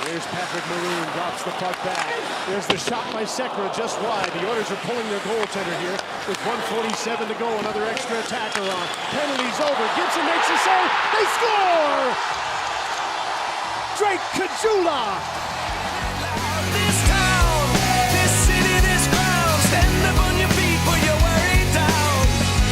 Here's Patrick Maroon, drops the puck back. There's the shot by Sekera, just wide. The Oilers are pulling their goaltender here with 1:47 to go. Another extra attacker on. Penalty's over. Gibson makes a save. They score! Drake Caggiula! This town, this city, this ground, stand up on your feet, put your worry down.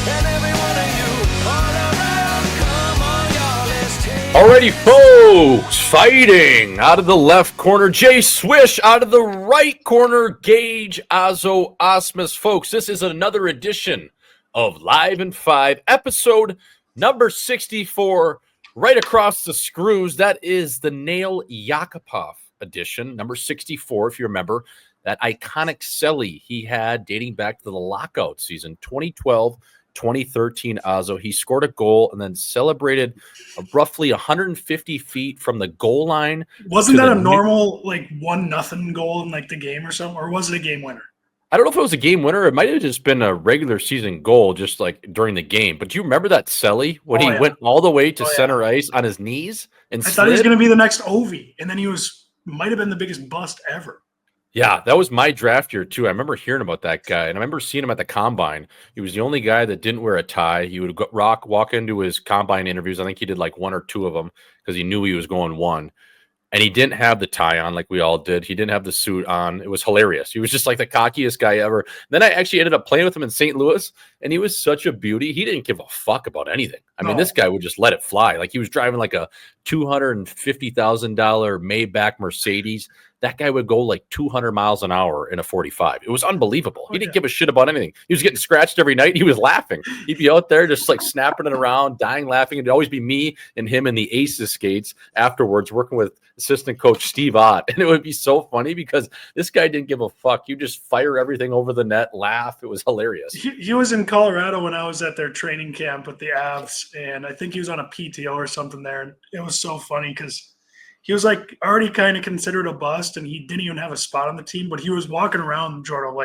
And every one of you, all around, come on, y'all, let's take. Alrighty, folks, fighting out of the left corner, Jay Swish. Out of the right corner, Gage, Ausmus. Folks, this is another edition of Live in 5, episode number 64. Right across the screws, that is the Nail Yakupov edition, number 64, if you remember. That iconic celly he had dating back to the lockout season, 2012-2013, Ozzo. He scored a goal and then celebrated roughly 150 feet from the goal line. Wasn't that a normal, 1-0 goal in, the game or something? Or was it a game winner? I don't know if it was a game winner. It might have just been a regular season goal, just during the game. But do you remember that celly when he went all the way to center ice on his knees and I thought he was going to be the next Ovi, and then he might have been the biggest bust ever. Yeah, that was my draft year too. I remember hearing about that guy, and I remember seeing him at the combine. He was the only guy that didn't wear a tie. He would walk into his combine interviews. I think he did one or two of them because he knew he was going one. And he didn't have the tie on like we all did. He didn't have the suit on. It was hilarious. He was just the cockiest guy ever. Then I actually ended up playing with him in St. Louis, and he was such a beauty. He didn't give a fuck about anything. I mean, this guy would just let it fly. He was driving a $250,000 Maybach Mercedes. That guy would go 200 miles an hour in a 45. It was unbelievable. He didn't give a shit about anything. He was getting scratched every night. He was laughing. He'd be out there just snapping it around, dying laughing. It'd always be me and him in the Aces skates afterwards, working with assistant coach Steve Ott. And it would be so funny because this guy didn't give a fuck. You just fire everything over the net, laugh. It was hilarious. He was in Colorado when I was at their training camp with the Avs, and I think he was on a PTO or something there. And it was so funny because he was already kind of considered a bust, and he didn't even have a spot on the team, but he was walking around, Jordan,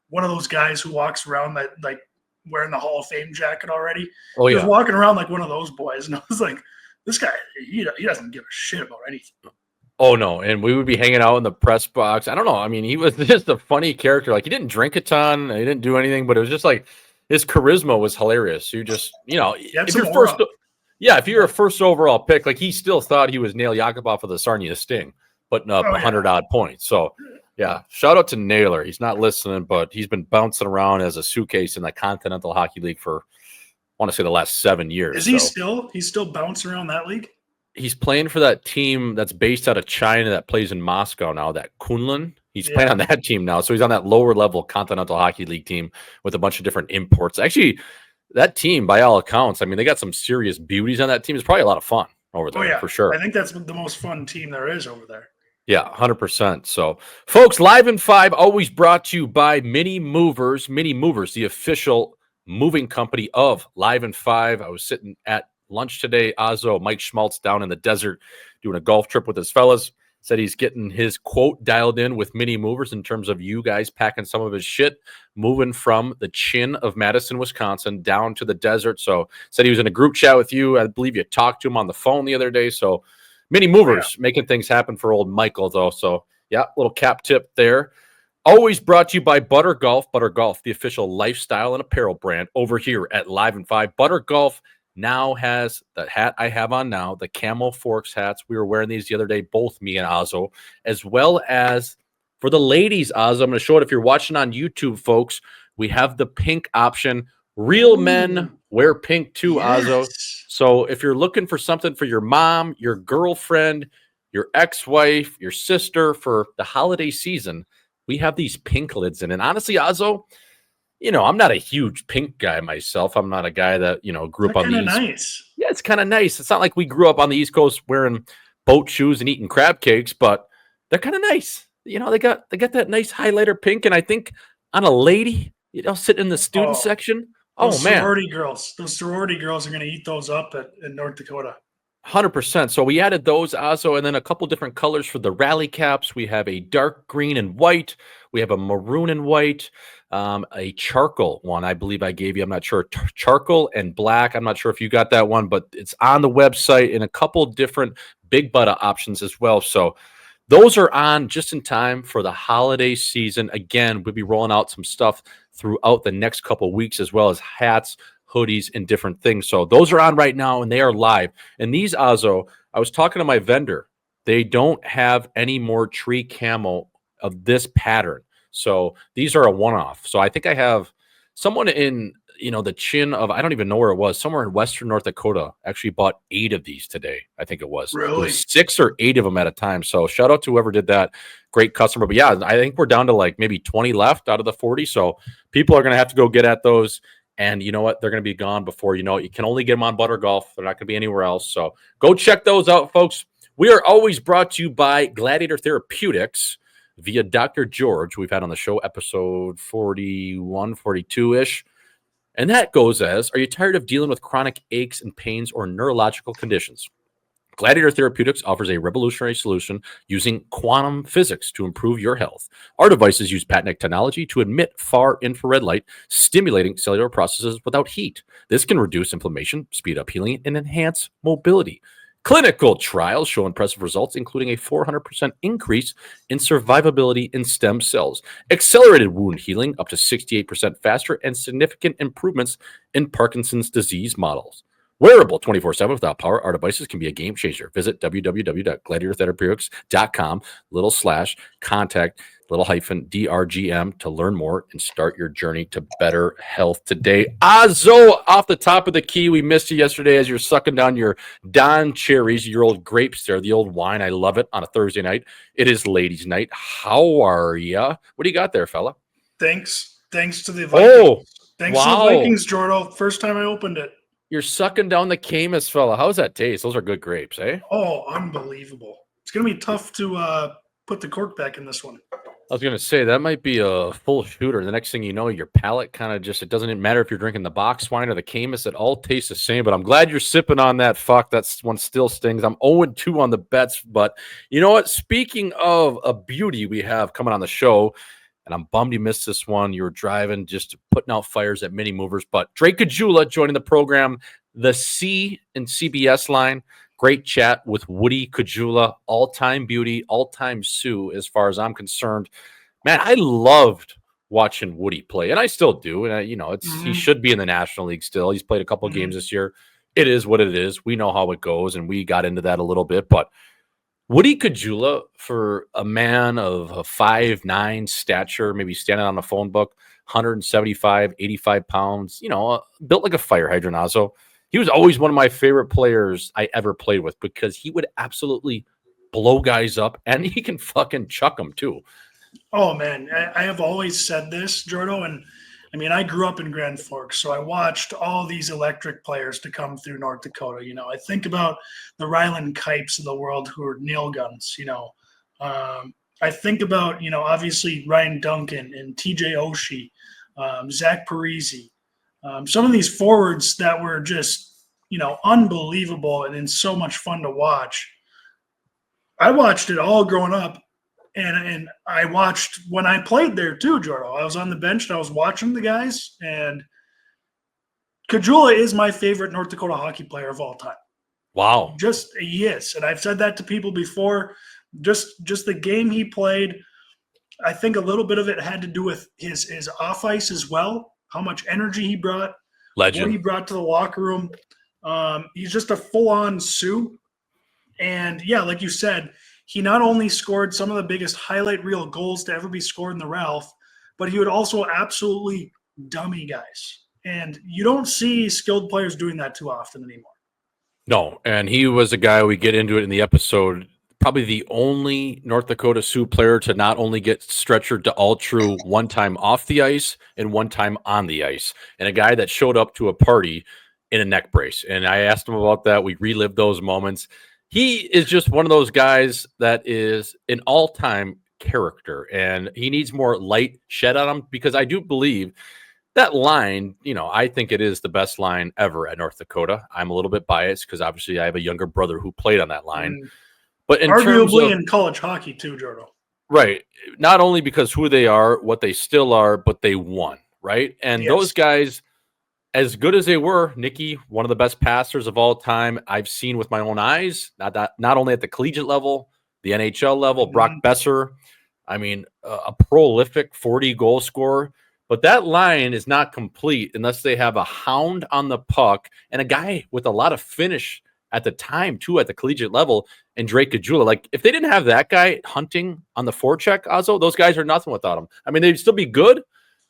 one of those guys who walks around that wearing the Hall of Fame jacket already. Oh, yeah. He was walking around like one of those boys, and I was like, this guy, he doesn't give a shit about anything. Oh, no, and we would be hanging out in the press box. I don't know. I mean, he was just a funny character. He didn't drink a ton. He didn't do anything, but it was just his charisma was hilarious. You just, if you're first – yeah, if you're a first overall pick, he still thought he was Nail Yakupov for the Sarnia Sting, putting up 100-odd points. So, yeah, shout out to Naylor. He's not listening, but he's been bouncing around as a suitcase in the Continental Hockey League for, I want to say, the last 7 years. Is he still? He's still bouncing around that league? He's playing for that team that's based out of China that plays in Moscow now, that Kunlun. He's playing on that team now. So he's on that lower-level Continental Hockey League team with a bunch of different imports. Actually, that team, by all accounts, I mean, they got some serious beauties on that team. It's probably a lot of fun over there, for sure. I think that's the most fun team there is over there. Yeah, 100%. So, folks, Live in 5, always brought to you by Mini Movers. Mini Movers, the official moving company of Live in 5. I was sitting at lunch today. Ozzo, Mike Schmaltz down in the desert doing a golf trip with his fellas. Said he's getting his quote dialed in with Mini Movers in terms of you guys packing some of his shit, moving from the chin of Madison, Wisconsin, down to the desert. So said he was in a group chat with you. I believe you talked to him on the phone the other day. So Mini Movers making things happen for old Michael, though. So, yeah, little cap tip there. Always brought to you by Butter Golf. Butter Golf, the official lifestyle and apparel brand over here at Live in 5. Butter Golf now has the hat I have on now, the Camel Forks hats. We were wearing these the other day, both me and Ozzo, as well as for the ladies, Ozzo. I'm going to show it if you're watching on YouTube, folks. We have the pink option. Real men wear pink too, Ozzo. So if you're looking for something for your mom, your girlfriend, your ex-wife, your sister for the holiday season, we have these pink lids in. And honestly, Ozzo, I'm not a huge pink guy myself. I'm not a guy that, grew up on the East. Nice. Yeah, it's kind of nice. It's not like we grew up on the East Coast wearing boat shoes and eating crab cakes, but they're kind of nice. They got that nice highlighter pink, and I think on a lady, sitting in the student section. Those sorority girls are going to eat those up in North Dakota. 100%. So we added those also, and then a couple different colors for the rally caps. We have a dark green and white. We have a maroon and white, a charcoal one, I believe I gave you. I'm not sure. Charcoal and black. I'm not sure if you got that one, but it's on the website in a couple different big butt options as well. So Those are on just in time for the holiday season. Again, we'll be rolling out some stuff throughout the next couple of weeks, as well as hats, hoodies, and different things. So those are on right now, and they are live. And these, Azo, I was talking to my vendor. They don't have any more tree camo of this pattern. So these are a one-off. So I think I have someone in, the chin of, I don't even know where it was, somewhere in Western North Dakota, actually bought 8 of these today. I think it was. Really? It was 6 or 8 of them at a time. So shout out to whoever did that. Great customer. But yeah, I think we're down to like maybe 20 left out of the 40. So people are going to have to go get at those. And you know what? They're going to be gone before you know it. You can only get them on Butter Golf. They're not going to be anywhere else. So go check those out, folks. We are always brought to you by Gladiator Therapeutics via Dr. George. We've had on the show episode 41, 42-ish. And that goes as, are you tired of dealing with chronic aches and pains or neurological conditions? Gladiator Therapeutics offers a revolutionary solution using quantum physics to improve your health. Our devices use patented technology to emit far infrared light, stimulating cellular processes without heat. This can reduce inflammation, speed up healing, and enhance mobility. Clinical trials show impressive results, including a 400% increase in survivability in stem cells, accelerated wound healing up to 68% faster, and significant improvements in Parkinson's disease models. Wearable 24/7 without power, our devices can be a game changer. Visit www.gladiatortherapeutics.com, /contact, -DRGM to learn more and start your journey to better health today. Azo, off the top of the key, we missed you yesterday as you're sucking down your Don Cherries, your old grapes there, the old wine. I love it on a Thursday night. It is ladies' night. How are ya? What do you got there, fella? Thanks to the Vikings. Thanks to the wow. Vikings, Jordo. First time I opened it. You're sucking down the Camus, fella. How's that taste? Those are good grapes, eh? Oh, unbelievable. It's going to be tough to put the cork back in this one. I was going to say, that might be a full shooter. The next thing you know, your palate kind of just, it doesn't even matter if you're drinking the box wine or the Camus. It all tastes the same, but I'm glad you're sipping on that. Fuck, that one still stings. I'm 0-2 on the bets, but you know what? Speaking of a beauty we have coming on the show, and I'm bummed you missed this one. You were driving, just putting out fires at Mini Movers. But Drake Caggiula joining the program, the C and CBS Line. Great chat with Woody Caggiula, all-time beauty, all-time Sioux, as far as I'm concerned. Man, I loved watching Woody play, and I still do. And he should be in the National League still. He's played a couple of games this year. It is what it is. We know how it goes, and we got into that a little bit. But Woody Caggiula, for a man of a 5'9" stature, maybe standing on the phone book, 175, 85 pounds, built like a fire hydrant. Also, he was always one of my favorite players I ever played with because he would absolutely blow guys up, and he can fucking chuck them too. Oh, man. I have always said this, Jordo, and I mean, I grew up in Grand Forks, so I watched all these electric players to come through North Dakota. I think about the Ryland Kipes of the world who are NailGuns. I think about, obviously Ryan Duncan and TJ Oshie, Zach Parisi, some of these forwards that were just, unbelievable and so much fun to watch. I watched it all growing up. And I watched when I played there too, Jordo. I was on the bench and I was watching the guys. And Caggiula is my favorite North Dakota hockey player of all time. Wow. Just he is. And I've said that to people before. Just the game he played, I think a little bit of it had to do with his off ice as well, how much energy he brought, Legend. what he brought to the locker room. He's just a full-on Sioux. And yeah, like you said, he not only scored some of the biggest highlight reel goals to ever be scored in the Ralph, but he would also absolutely dummy guys. And you don't see skilled players doing that too often anymore. No, and he was a guy, we get into it in the episode, probably the only North Dakota Sioux player to not only get stretchered to all true one time off the ice and one time on the ice, and a guy that showed up to a party in a neck brace. And I asked him about that. We relived those moments. He is just one of those guys that is an all-time character, and he needs more light shed on him because I do believe that line, I think it is the best line ever at North Dakota. I'm a little bit biased because obviously I have a younger brother who played on that line. But in arguably in college hockey too, Jordo. Right. Not only because who they are, what they still are, but they won, right? And those guys, as good as they were, Nicky, one of the best passers of all time I've seen with my own eyes, not only at the collegiate level, the NHL level. Brock Besser, I mean, a prolific 40-goal scorer. But that line is not complete unless they have a hound on the puck and a guy with a lot of finish at the time, too, at the collegiate level, and Drake Caggiula. Like, if they didn't have that guy hunting on the forecheck, Ozzo, those guys are nothing without him. I mean, they'd still be good,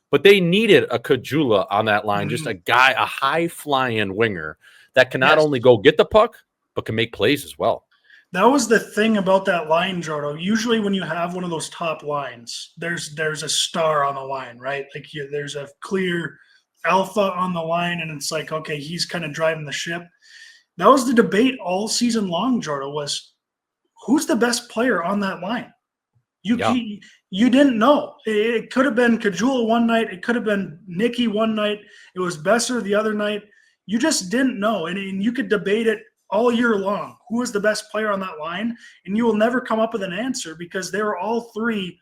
but they needed a Caggiula on that line, just a guy, a high-flying winger that can not only go get the puck, but can make plays as well. That was the thing about that line, Jordo. Usually when you have one of those top lines, there's a star on the line, right? Like there's a clear alpha on the line, and it's like, okay, he's kind of driving the ship. That was the debate all season long, Jordo, was who's the best player on that line? You didn't know. It could have been Caggiula one night. It could have been Nicky one night. It was Besser the other night. You just didn't know. And you could debate it all year long. Who is the best player on that line? And you will never come up with an answer because they were all three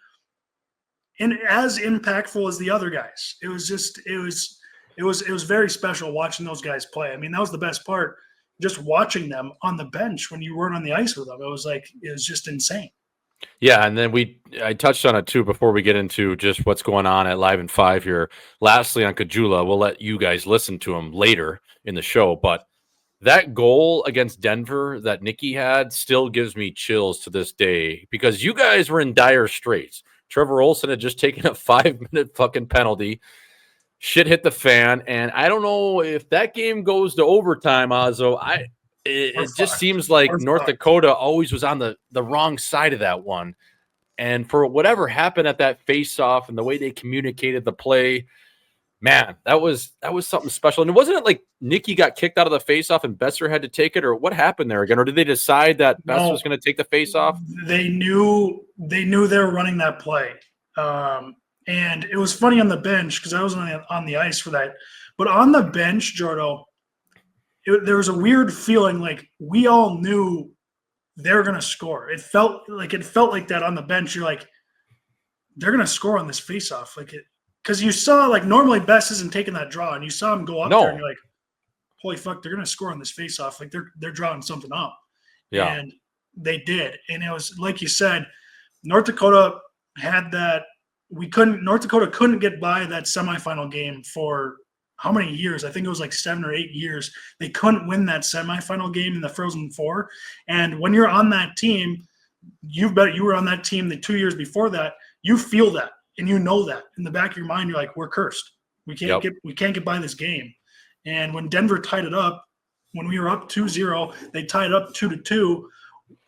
as impactful as the other guys. It was very special watching those guys play. I mean, that was the best part, just watching them on the bench when you weren't on the ice with them. It was just insane. Yeah, and then I touched on it too before we get into just what's going on at Live in 5 here. Lastly, on Caggiula, we'll let you guys listen to him later in the show, but that goal against Denver that Nicky had still gives me chills to this day because you guys were in dire straits. Trevor Olsen had just taken a 5-minute fucking penalty. Shit hit the fan, and I don't know if that game goes to overtime, Ozzo. It just seems like North Dakota always was on the wrong side of that one. And for whatever happened at that face-off and the way they communicated the play, man, that was something special. And it wasn't like Nicky got kicked out of the face-off and Besser had to take it, or what happened there again? Or did they decide that Besser was going to take the face-off? They knew they were running that play. And it was funny on the bench because I was on the ice for that. But on the bench, Jordo, there was a weird feeling like we all knew they were going to score. It felt like that on the bench. You're like, they're going to score on this faceoff. Because you saw, like, normally Bess isn't taking that draw, and you saw him go up there, and you're like, holy fuck, they're going to score on this faceoff. Like, they're drawing something up. Yeah. And they did. And it was, like you said, North Dakota had that. North Dakota couldn't get by that semifinal game for how many years? I think it was like 7 or 8 years. They couldn't win that semifinal game in the Frozen Four. And when you're on that team, you were on that team the 2 years before that, you feel that. And you know that in the back of your mind, you're like, we're cursed. We can't get by this game. And when Denver tied it up, when we were up 2-0, they tied it up 2-2.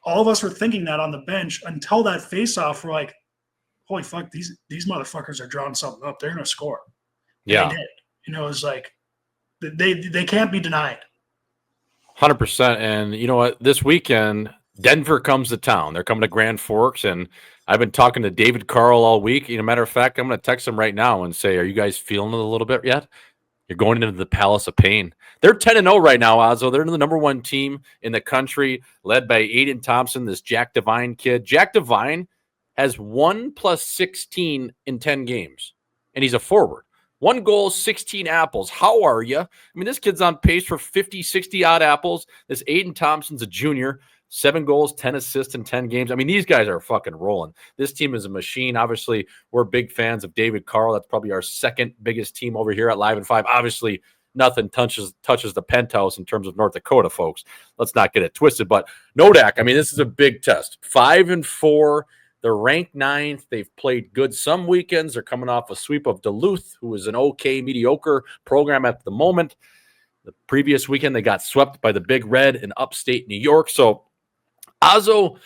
All of us were thinking that on the bench until that faceoff. We're like, holy fuck, these motherfuckers are drawing something up. They're gonna score. Yeah. They did. You know, it was like they can't be denied. 100%. And you know what? This weekend, Denver comes to town. They're coming to Grand Forks, and I've been talking to David Carl all week. Matter of fact, I'm going to text him right now and say, are you guys feeling it a little bit yet? You're going into the Palace of Pain. They're 10-0 right now, Ozzo. They're the number one team in the country, led by Aiden Thompson, this Jack Devine kid. Jack Devine has 1+16 in 10 games, and he's a forward. 1 goal, 16 apples. How are you? I mean, this kid's on pace for 50, 60-odd apples. This Aiden Thompson's a junior. 7 goals, 10 assists in 10 games. I mean, these guys are fucking rolling. This team is a machine. Obviously, we're big fans of David Carl. That's probably our second biggest team over here at Live in 5. Obviously, nothing touches the penthouse in terms of North Dakota, folks. Let's not get it twisted. But Nodak, I mean, this is a big test. 5-4. They're ranked 9th. They've played good some weekends. They're coming off a sweep of Duluth, who is an okay, mediocre program at the moment. The previous weekend, they got swept by the Big Red in upstate New York. So, Ozzo,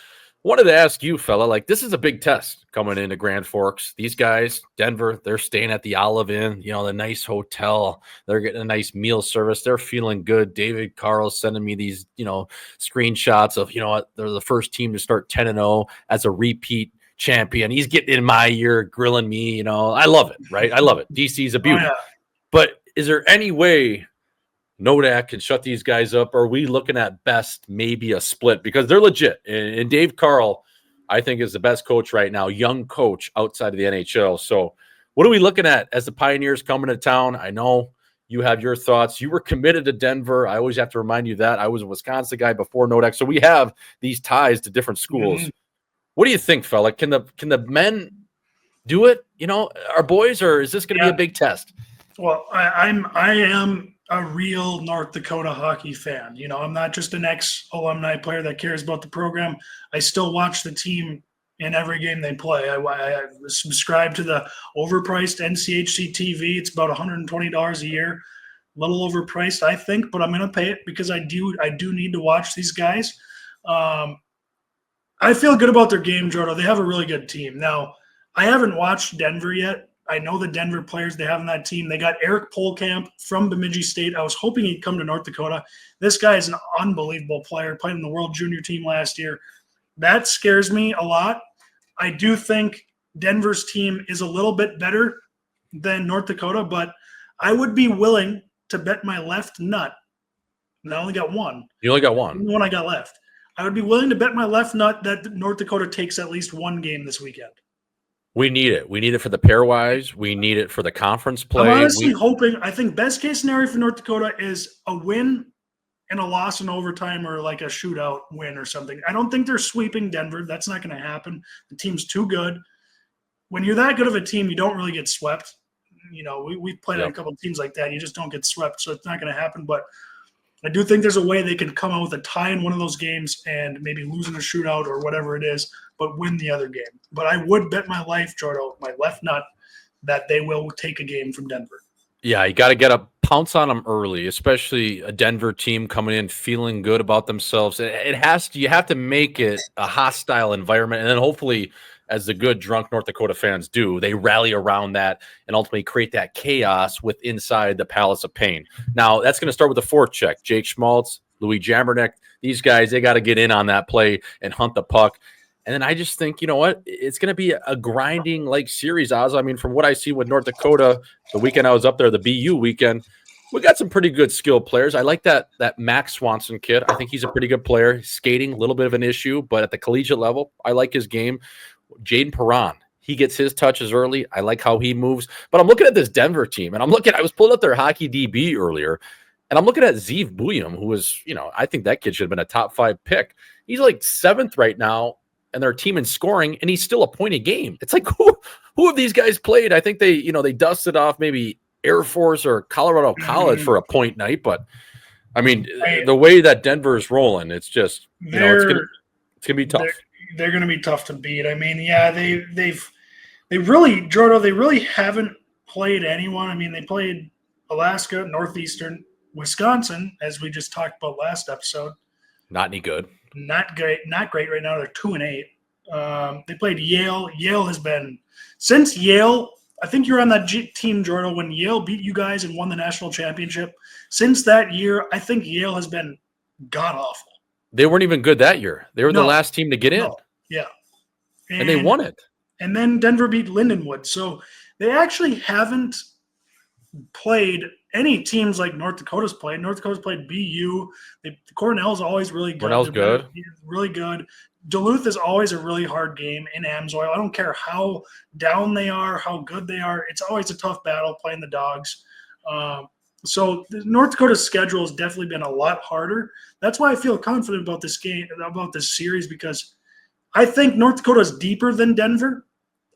wanted to ask you, fella, like, this is a big test coming into Grand Forks. These guys, Denver, they're staying at the Olive Inn, the nice hotel. They're getting a nice meal service. They're feeling good. David Carl's sending me these, screenshots of, they're the first team to start 10-0 as a repeat champion. He's getting in my ear, grilling me, I love it, right? I love it. DC's a beauty. Oh, yeah. But is there any way Nodak can shut these guys up? Or are we looking at best maybe a split? Because they're legit. And Dave Carl, I think, is the best coach right now, young coach outside of the NHL. So what are we looking at as the Pioneers coming to town? I know you have your thoughts. You were committed to Denver. I always have to remind you that. I was a Wisconsin guy before Nodak. So we have these ties to different schools. Mm-hmm. What do you think, fella? Can the men do it? Our boys, or is this going to be a big test? Well, I am a real North Dakota hockey fan. I'm not just an ex-alumni player that cares about the program. I still watch the team in every game they play. I subscribe to the overpriced NCHC TV. It's about $120 a year. A little overpriced, I think, but I'm going to pay it because I do need to watch these guys. I feel good about their game, Jordo. They have a really good team. Now, I haven't watched Denver yet. I know the Denver players they have on that team. They got Eric Polkamp from Bemidji State. I was hoping he'd come to North Dakota. This guy is an unbelievable player, played in the World Junior team last year. That scares me a lot. I do think Denver's team is a little bit better than North Dakota, but I would be willing to bet my left nut. And I only got one. You only got one. The one I got left. I would be willing to bet my left nut that North Dakota takes at least one game this weekend. We need it. We need it for the pairwise. We need it for the conference play. I'm honestly hoping. I think best case scenario for North Dakota is a win and a loss in overtime, or like a shootout win or something. I don't think they're sweeping Denver. That's not going to happen. The team's too good. When you're that good of a team, you don't really get swept. We've played on a couple of teams like that. You just don't get swept, so it's not going to happen. But I do think there's a way they can come out with a tie in one of those games and maybe lose in a shootout or whatever it is, but win the other game. But I would bet my life, Jordo, my left nut, that they will take a game from Denver. Yeah, you got to get a pounce on them early, especially a Denver team coming in feeling good about themselves. You have to make it a hostile environment, and then hopefully, as the good drunk North Dakota fans do, they rally around that and ultimately create that chaos inside the Palace of Pain. Now, that's going to start with the forecheck. Jake Schmaltz, Louis Jamernick, these guys, they got to get in on that play and hunt the puck. And then I just think, it's going to be a grinding series, Oz. I mean, from what I see with North Dakota, the weekend I was up there, the BU weekend, we got some pretty good skilled players. I like that Max Swanson kid. I think he's a pretty good player. Skating, a little bit of an issue, but at the collegiate level, I like his game. Jaden Perron, he gets his touches early. I like how he moves. But I'm looking at this Denver team, and I was pulling up their hockey DB earlier, and I'm looking at Zeev Buyum, who was, I think that kid should have been a top 5 pick. He's like 7th right now, and their team in scoring, and he's still a point a game. It's like, who have these guys played? I think they dusted off maybe Air Force or Colorado College for a point night. But I mean, the way that Denver is rolling, it's just, it's gonna be tough. They're going to be tough to beat. I mean, yeah, they really, Jordo, they really haven't played anyone. I mean, they played Alaska, Northeastern, Wisconsin, as we just talked about last episode. Not any good. Not great right now. They're 2-8. They played Yale. Yale has been since Yale. I think you're on that team, Jordan, when Yale beat you guys and won the national championship. Since that year, I think Yale has been god awful. They weren't even good that year. They were the last team to get in. Yeah. And they won it. And then Denver beat Lindenwood. So they actually haven't played any teams like North Dakota's played. North Dakota's played BU. Cornell's always really good. Cornell's good. Really good. Duluth is always a really hard game in Amsoil. I don't care how down they are, how good they are. It's always a tough battle playing the Dogs. So North Dakota's schedule has definitely been a lot harder. That's why I feel confident about this game, about this series, because I think North Dakota is deeper than Denver.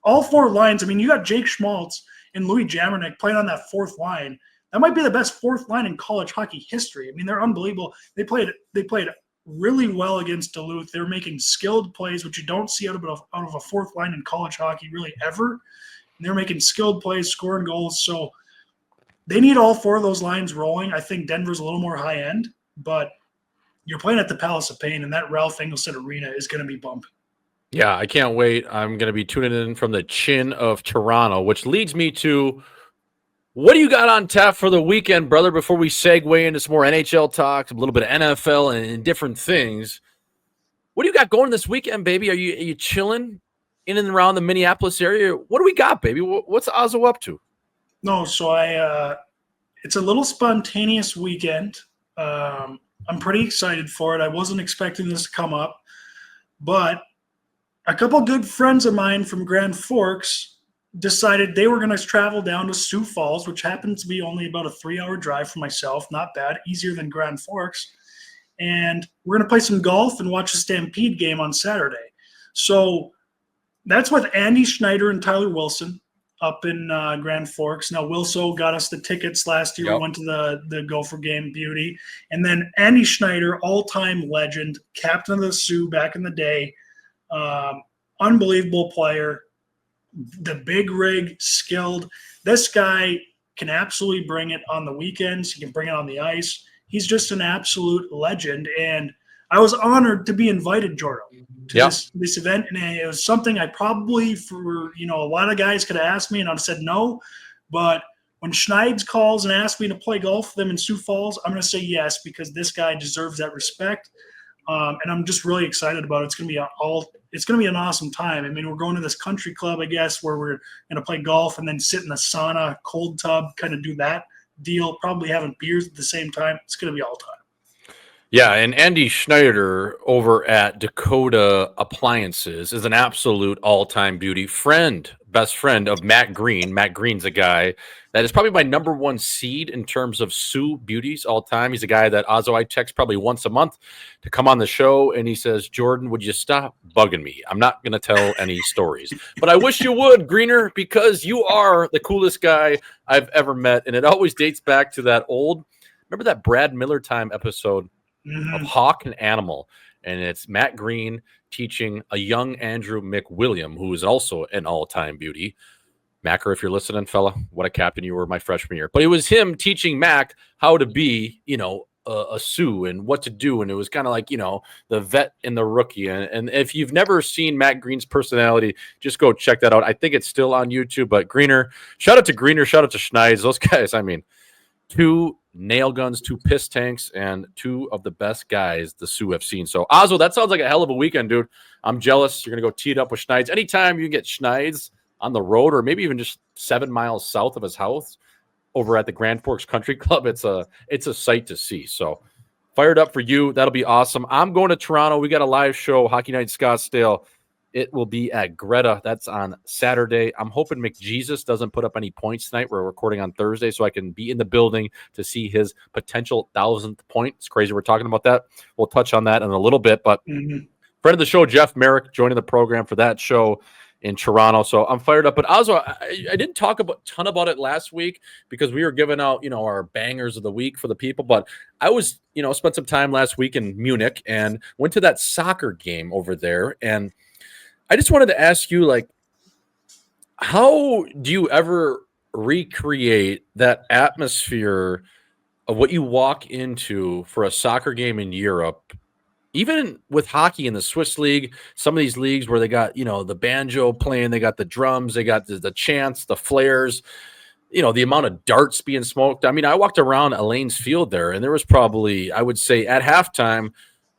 All 4 lines. I mean, you got Jake Schmaltz and Louis Jamernick playing on that 4th line. That might be the best 4th line in college hockey history. I mean, they're unbelievable. They played really well against Duluth. They were making skilled plays, which you don't see out of a 4th line in college hockey really ever. And they're making skilled plays, scoring goals. So they need all 4 of those lines rolling. I think Denver's a little more high end, but you're playing at the Palace of Pain, and that Ralph Engelstad Arena is going to be bumping. Yeah, I can't wait. I'm going to be tuning in from the chin of Toronto, which leads me to, what do you got on tap for the weekend, brother, before we segue into some more NHL talk, a little bit of NFL and different things? What do you got going this weekend, baby? Are you chilling in and around the Minneapolis area? What do we got, baby? What's Ozzo up to? No, so it's a little spontaneous weekend. I'm pretty excited for it. I wasn't expecting this to come up, but a couple good friends of mine from Grand Forks decided they were going to travel down to Sioux Falls, which happens to be only about a 3-hour drive for myself. Not bad, easier than Grand Forks. And we're going to play some golf and watch a Stampede game on Saturday. So that's with Andy Schneider and Tyler Wilson up in Grand Forks. Now, Wilso got us the tickets last year. Yep. We went to the Gopher game, beauty. And then Andy Schneider, all-time legend, captain of the Sioux back in the day, unbelievable player, the big rig, skilled. This guy can absolutely bring it on the weekends. He can bring it on the ice. He's just an absolute legend. And I was honored to be invited, Jordo, to this event. And it was something I probably, for a lot of guys could have asked me, and I've said no. But when Schneids calls and asks me to play golf with them in Sioux Falls, I'm going to say yes, because this guy deserves that respect. And I'm just really excited about it. It's going to be an awesome time. I mean, we're going to this country club, I guess, where we're going to play golf and then sit in the sauna, cold tub, kind of do that deal, probably having beers at the same time. It's going to be all time. Yeah, and Andy Schneider over at Dakota Appliances is an absolute all-time beauty. Best friend of Matt Green. Matt Green's a guy that is probably my number one seed in terms of Sioux beauties all time. He's a guy that Ozzo I text probably once a month to come on the show, and he says, Jordan, would you stop bugging me? I'm not going to tell any stories, but I wish you would, Greener, because you are the coolest guy I've ever met, and it always dates back to that old, remember that Brad Miller Time episode of Hawk and Animal, and it's Matt Green teaching a young Andrew McWilliam, who is also an all-time beauty. Macker, if you're listening, fella, what a captain you were my freshman year. But it was him teaching Mac how to be, a Sioux and what to do. And it was kind of like, the vet and the rookie. And if you've never seen Matt Green's personality, just go check that out. I think it's still on YouTube. But Greener, shout out to Greener, shout out to Schneids. Those guys, I mean, 2 nail guns, 2 piss tanks, and 2 of the best guys the Sioux have seen. So, Ozzo, that sounds like a hell of a weekend, dude. I'm jealous. You're going to go tee it up with Schneids. Anytime you can get Schneids on the road, or maybe even just 7 miles south of his house over at the Grand Forks Country Club, it's a sight to see. So, fired up for you. That'll be awesome. I'm going to Toronto. We got a live show, Hockey Night Scottsdale. It will be at Greta. That's on Saturday. I'm hoping McJesus doesn't put up any points tonight. We're recording on Thursday, so I can be in the building to see his potential 1,000th point. It's crazy we're talking about that. We'll touch on that in a little bit. But friend of the show, Jeff Merrick, joining the program for that show in Toronto. So I'm fired up. But also, I didn't talk a ton about it last week because we were giving out, our bangers of the week for the people. But I was, spent some time last week in Munich and went to that soccer game over there. And I just wanted to ask you, how do you ever recreate that atmosphere of what you walk into for a soccer game in Europe, even with hockey in the Swiss league, some of these leagues where they got, the banjo playing, they got the drums, they got the chants, the flares, the amount of darts being smoked. I mean, I walked around Elaine's Field there, and there was probably, I would say at halftime,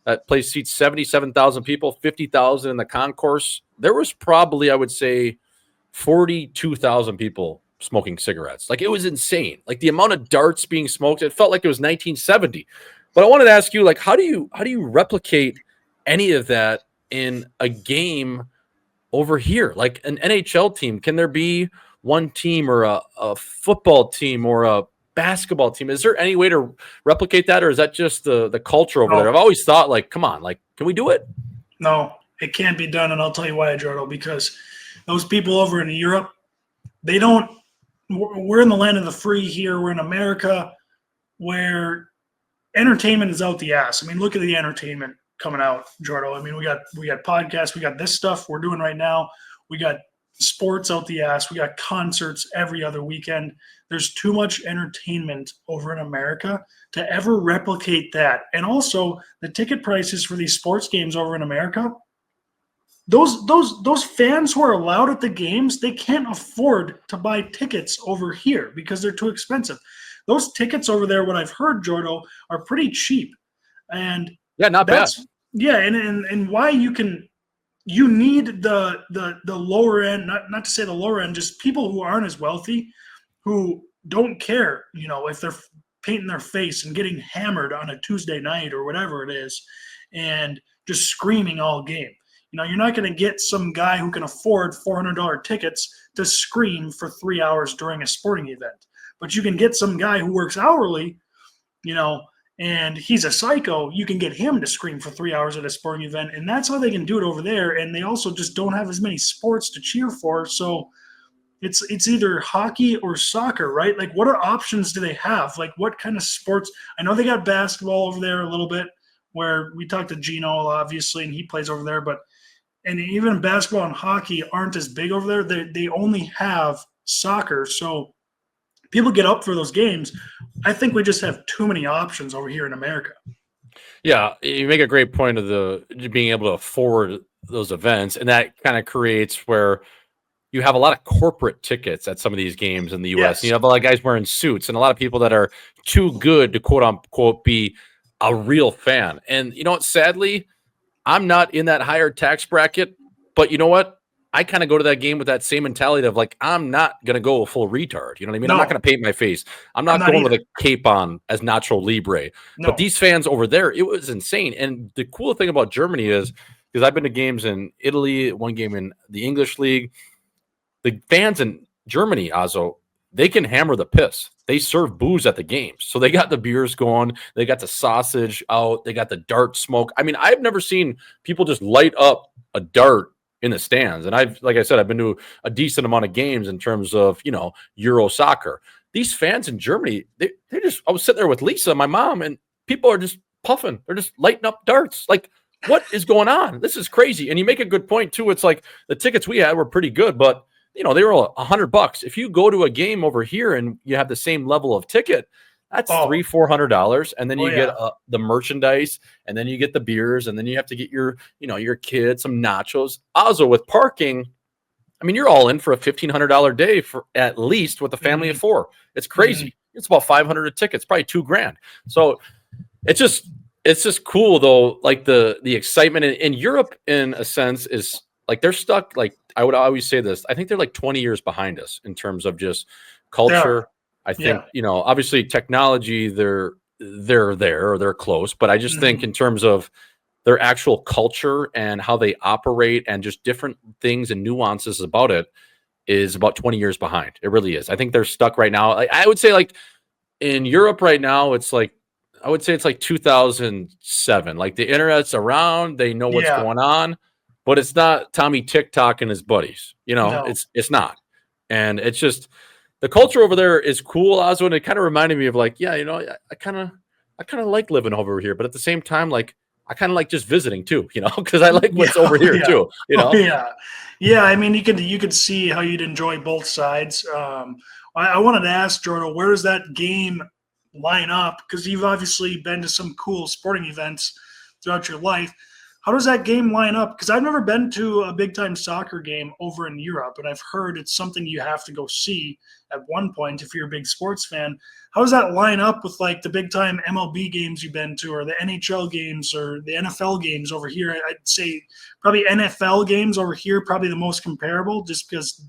that place seats 77,000 people, 50,000 in the concourse. There was probably, I would say, 42,000 people smoking cigarettes. It was insane. The amount of darts being smoked, it felt like it was 1970. But I wanted to ask you, how do you replicate any of that in a game over here? Like an NHL team, can there be one team or a football team or a basketball team? Is there any way to replicate that, or is that just the culture over there? I've always thought, come on, can we do it? No, it can't be done, and I'll tell you why, Jordo, because those people over in Europe, we're in the land of the free here. We're in America where entertainment is out the ass. I mean, look at the entertainment coming out, Jordo. I mean, we got podcasts, we got this stuff we're doing right now. We got sports out the ass. We got concerts every other weekend. There's too much entertainment over in America to ever replicate that. And also the ticket prices for these sports games over in America, those fans who are allowed at the games, they can't afford to buy tickets over here because they're too expensive. Those tickets over there, what I've heard, Jordo, are pretty cheap. And yeah, not bad. Yeah, and why you need the lower end, not to say the lower end, just people who aren't as wealthy, who don't care, if they're painting their face and getting hammered on a Tuesday night or whatever it is, and just screaming all game. You're not going to get some guy who can afford $400 tickets to scream for 3 hours during a sporting event. But you can get some guy who works hourly, and he's a psycho, you can get him to scream for 3 hours at a sporting event, and that's how they can do it over there. And they also just don't have as many sports to cheer for, so it's either hockey or soccer, right? Like, what are options do they have? Like, what kind of sports? I know they got basketball over there a little bit, where we talked to Gino, obviously, and he plays over there, but and even basketball and hockey aren't as big over there. They only have soccer, so people get up for those games. I think we just have too many options over here in America. Yeah, you make a great point of the being able to afford those events, and that kind of creates where you have a lot of corporate tickets at some of these games in the U.S. Yes. You have a lot of guys wearing suits and a lot of people that are too good to quote unquote be a real fan. And you know what? Sadly, I'm not in that higher tax bracket, but you know what? I kind of go to that game with that same mentality of like, I'm not going to go a full retard. You know what I mean? No. I'm not going to paint my face. I'm not going with a cape on as Nacho Libre. No. But these fans over there, it was insane. And the cool thing about Germany is, because I've been to games in Italy, one game in the English league, the fans in Germany, Azo, they can hammer the piss. They serve booze at the games. So they got the beers going. They got the sausage out. They got the dart smoke. I mean, I've never seen people just light up a dart in the stands. And like I said, I've been to a decent amount of games in terms of, Euro soccer. These fans in Germany, they just, I was sitting there with Lisa, my mom, and people are just puffing. They're just lighting up darts. Like, what is going on? This is crazy. And you make a good point too. It's like the tickets we had were pretty good, but they were $100. If you go to a game over here and you have the same level of ticket, that's $300-$400, and then you get the merchandise, and then you get the beers, and then you have to get your kids some nachos. Also, with parking, I mean, you're all in for a $1,500 day for at least with a family of four. It's crazy. It's about $500 a ticket. It's probably $2,000. So it's just cool though. Like the excitement in Europe, in a sense, is like they're stuck. Like I would always say this, I think they're like 20 years behind us in terms of just culture. I think, obviously technology, they're there or they're close, but I just think in terms of their actual culture and how they operate and just different things and nuances about it is about 20 years behind. It really is. I think they're stuck right now. I would say like in Europe right now, it's like, I would say it's like 2007. Like the internet's around, they know what's going on, but it's not Tommy TikTok and his buddies. It's not. And it's just the culture over there is cool, Oswald. And it kind of reminded me of like, I kind of like living over here, but at the same time, like I kind of like just visiting too, because I like what's over here too. Yeah. I mean, you could see how you'd enjoy both sides. I wanted to ask Jordan, where does that game line up? Because you've obviously been to some cool sporting events throughout your life. How does that game line up? Because I've never been to a big-time soccer game over in Europe, and I've heard it's something you have to go see at one point if you're a big sports fan. How does that line up with like the big-time MLB games you've been to, or the NHL games, or the NFL games over here? I'd say probably NFL games over here, probably the most comparable, just because,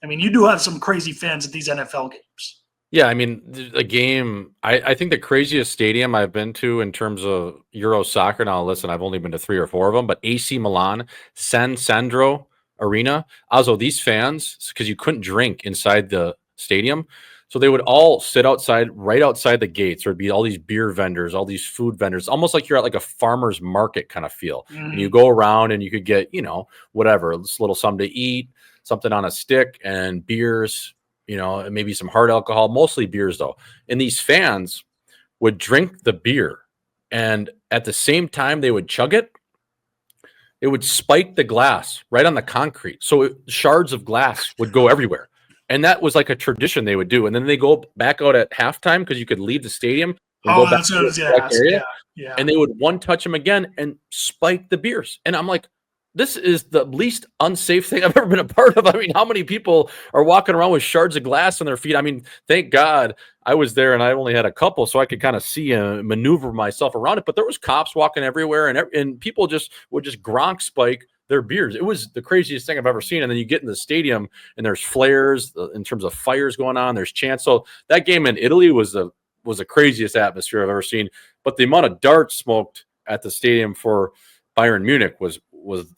I mean, you do have some crazy fans at these NFL games. Yeah, I mean, the game, I think the craziest stadium I've been to in terms of Euro soccer, now listen, I've only been to 3 or 4 of them, but AC Milan, San Sandro Arena. Also, these fans, because you couldn't drink inside the stadium, so they would all sit outside, right outside the gates. There'd be all these beer vendors, all these food vendors, almost like you're at like a farmer's market kind of feel. And you go around and you could get, whatever, just a little something to eat, something on a stick, and beers, and maybe some hard alcohol, mostly beers though. And these fans would drink the beer, and at the same time they would chug it, it would spike the glass right on the concrete. So shards of glass would go everywhere. And that was like a tradition they would do. And then they go back out at halftime because you could leave the stadium and go back to the back area. Yeah. And they would one touch them again and spike the beers. And I'm like, this is the least unsafe thing I've ever been a part of. I mean, how many people are walking around with shards of glass on their feet? I mean, thank God I was there and I only had a couple, so I could kind of see and maneuver myself around it. But there was cops walking everywhere, and people would just Gronk spike their beers. It was the craziest thing I've ever seen. And then you get in the stadium and there's flares in terms of fires going on. There's chants. So that game in Italy was the craziest atmosphere I've ever seen. But the amount of darts smoked at the stadium for Bayern Munich was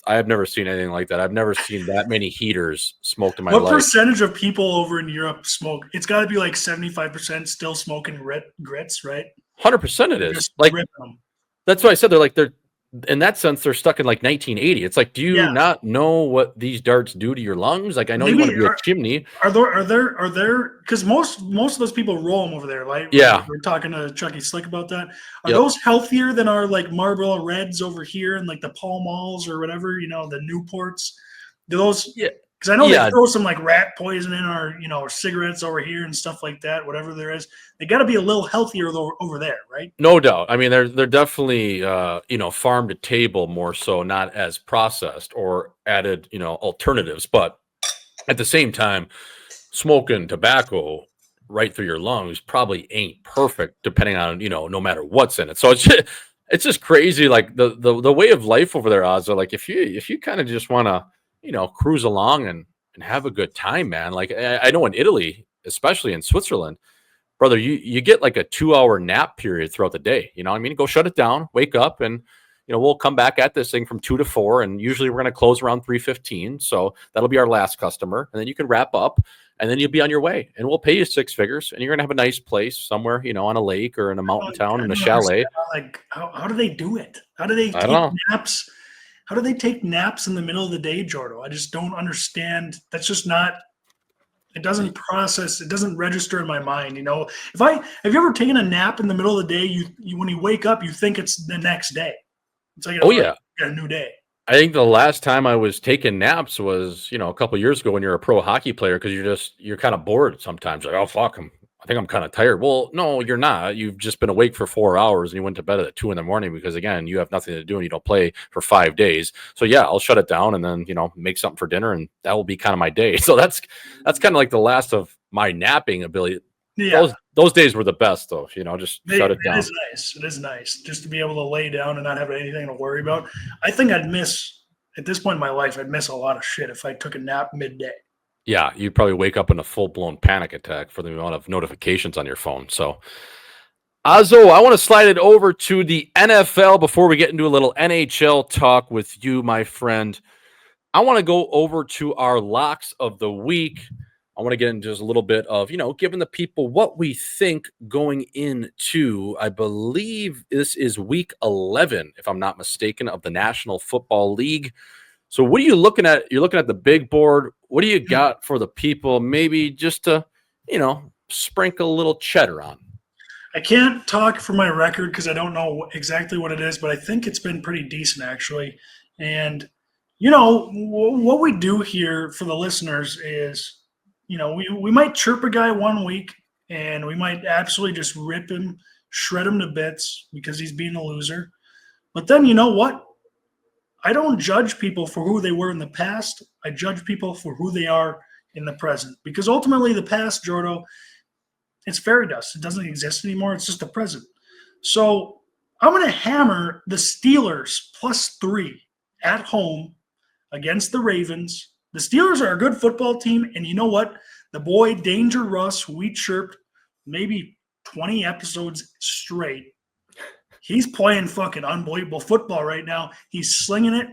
I have never seen anything like that. I've never seen that many heaters smoked in my life. What percentage of people over in Europe smoke? It's got to be like 75% still smoking grits, right? 100% it They're is. just Like, ripping them. that's why I said they're in that sense, they're stuck in like 1980. It's like, do you not know what these darts do to your lungs? Like, I know you want to be a chimney. Are there because most of those people roll them over there, right? Yeah. We're talking to Chucky Slick about that. Are Yep. those healthier than our like Marlboro Reds over here and like the Pall Malls or whatever, the Newports? Do those? Yeah. Because I know they throw some like rat poison in our cigarettes over here and stuff like that. Whatever there is, they got to be a little healthier over there, right? No doubt. I mean, they're definitely farm to table more so, not as processed or added alternatives. But at the same time, smoking tobacco right through your lungs probably ain't perfect, depending on no matter what's in it. So it's just crazy. Like the way of life over there, Ozza. Like if you kind of just want to cruise along and have a good time, man. Like I know in Italy, especially in Switzerland, brother, you get like a 2-hour nap period throughout the day. You know what I mean? Go shut it down, wake up, and we'll come back at this thing from 2 to 4, and usually we're going to close around 3:15. So that'll be our last customer, and then you can wrap up, and then you'll be on your way, and we'll pay you 6 figures, and you're going to have a nice place somewhere, on a lake or in a mountain town in a chalet. Like how do they do it? How do they take naps? How do they take naps in the middle of the day, Jordo? I just don't understand. That's just not. It doesn't process. It doesn't register in my mind. Have you ever taken a nap in the middle of the day? You when you wake up, you think it's the next day. It's like a new day. I think the last time I was taking naps was a couple of years ago when you're a pro hockey player, because you're kind of bored sometimes. Like, oh fuck, I think I'm kind of tired. Well, no, you're not. You've just been awake for 4 hours and you went to bed at 2 a.m. because again, you have nothing to do and you don't play for 5 days. So yeah, I'll shut it down and then make something for dinner, and that will be kind of my day. So that's kind of like the last of my napping ability. Yeah, those days were the best though. Just shut it down. It is nice. It is nice just to be able to lay down and not have anything to worry about. I think at this point in my life, I'd miss a lot of shit if I took a nap midday. Yeah, you'd probably wake up in a full-blown panic attack for the amount of notifications on your phone. So, Ozzo, I want to slide it over to the NFL before we get into a little NHL talk with you, my friend. I want to go over to our locks of the week. I want to get into just a little bit of, giving the people what we think going into, I believe this is week 11, if I'm not mistaken, of the National Football League. So what are you looking at? You're looking at the big board. What do you got for the people? Maybe just to, sprinkle a little cheddar on. I can't talk for my record because I don't know exactly what it is, but I think it's been pretty decent actually. And, what we do here for the listeners is, we might chirp a guy one week and we might absolutely just rip him, shred him to bits because he's being a loser. But then you know what? I don't judge people for who they were in the past. I judge people for who they are in the present. Because ultimately, the past, Jordo, it's fairy dust. It doesn't exist anymore. It's just the present. So I'm going to hammer the Steelers +3 at home against the Ravens. The Steelers are a good football team. And you know what? The boy, Danger Russ, who we chirped maybe 20 episodes straight, he's playing fucking unbelievable football right now. He's slinging it.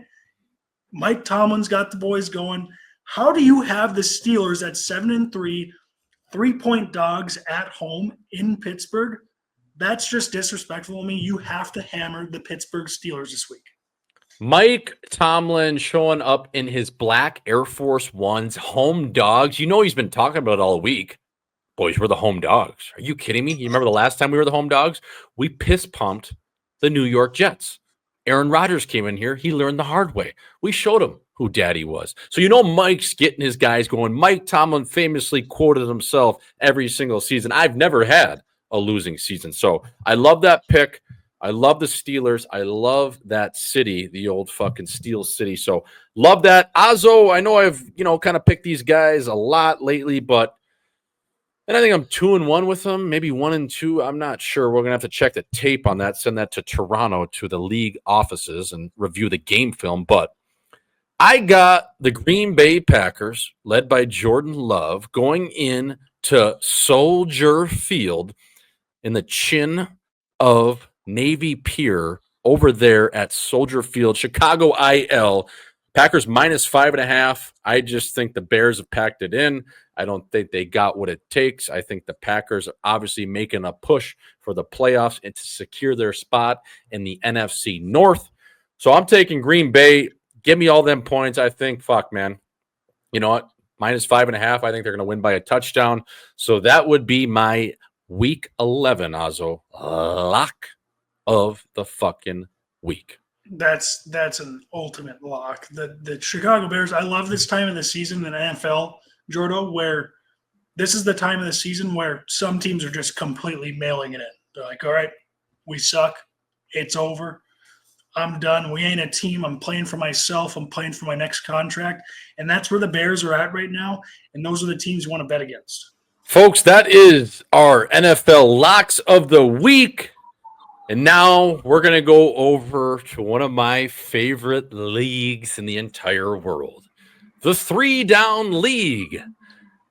Mike Tomlin's got the boys going. How do you have the Steelers at 7-3, 3-point dogs at home in Pittsburgh? That's just disrespectful to me. You have to hammer the Pittsburgh Steelers this week. Mike Tomlin showing up in his black Air Force Ones, home dogs. He's been talking about it all week. Boys, we're the home dogs. Are you kidding me? You remember the last time we were the home dogs? We piss pumped the New York Jets. Aaron Rodgers came in here. He learned the hard way. We showed him who daddy was. So Mike's getting his guys going. Mike Tomlin famously quoted himself every single season, I've never had a losing season. So I love that pick. I love the Steelers. I love that city, the old fucking Steel City. So love that. Ozzo, I know I've, kind of picked these guys a lot lately, but and I think I'm 2-1 with them, maybe 1-2. I'm not sure. We're going to have to check the tape on that, send that to Toronto to the league offices and review the game film. But I got the Green Bay Packers, led by Jordan Love, going in to Soldier Field in the chin of Navy Pier over there at Soldier Field, Chicago IL, Packers minus 5.5. I just think the Bears have packed it in. I don't think they got what it takes. I think the Packers are obviously making a push for the playoffs and to secure their spot in the NFC North. So I'm taking Green Bay. Give me all them points. I think, fuck, man. You know what? Minus 5.5. I think they're going to win by a touchdown. So that would be my Week 11, Azo, lock of the fucking week. That's an ultimate lock. The Chicago Bears, I love this time of the season in the NFL, Jordo, where this is the time of the season where some teams are just completely mailing it in. They're like, all right, we suck. It's over. I'm done. We ain't a team. I'm playing for myself. I'm playing for my next contract. And that's where the Bears are at right now. And those are the teams you want to bet against. Folks, that is our NFL locks of the week. And now we're going to go over to one of my favorite leagues in the entire world, the 3-Down League,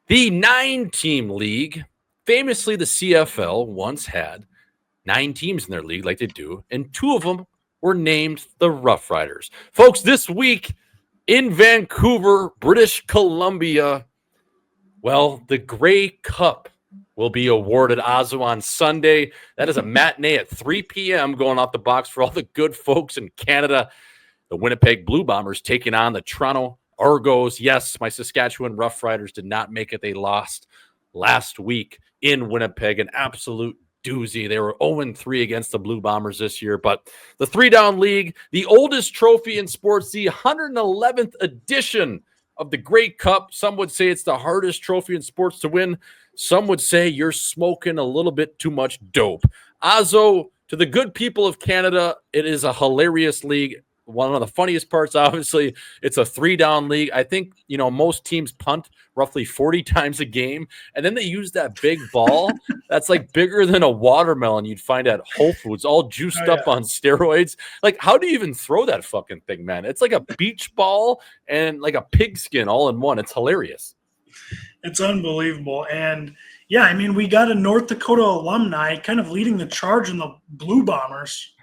the 9-team league. Famously, the CFL once had 9 teams in their league like they do, and 2 of them were named the Rough Riders. Folks, this week in Vancouver, British Columbia, well, the Grey Cup will be awarded, Azo, on Sunday. That is a matinee at 3 p.m. going off the box for all the good folks in Canada. The Winnipeg Blue Bombers taking on the Toronto Argos. Yes, my Saskatchewan Rough Riders did not make it. They lost last week in Winnipeg, an absolute doozy. They were 0-3 against the Blue Bombers this year. But the 3-Down League, the oldest trophy in sports, the 111th edition of the Grey Cup. Some would say it's the hardest trophy in sports to win. Some would say you're smoking a little bit too much dope. Azo, to the good people of Canada, it is a hilarious league. One of the funniest parts, obviously, it's a 3-down league. I think, most teams punt roughly 40 times a game, and then they use that big ball that's like bigger than a watermelon you'd find at Whole Foods, all juiced up on steroids. Like, how do you even throw that fucking thing, man? It's like a beach ball and like a pigskin all in one. It's hilarious. It's unbelievable. And, yeah, I mean, we got a North Dakota alumni kind of leading the charge in the Blue Bombers.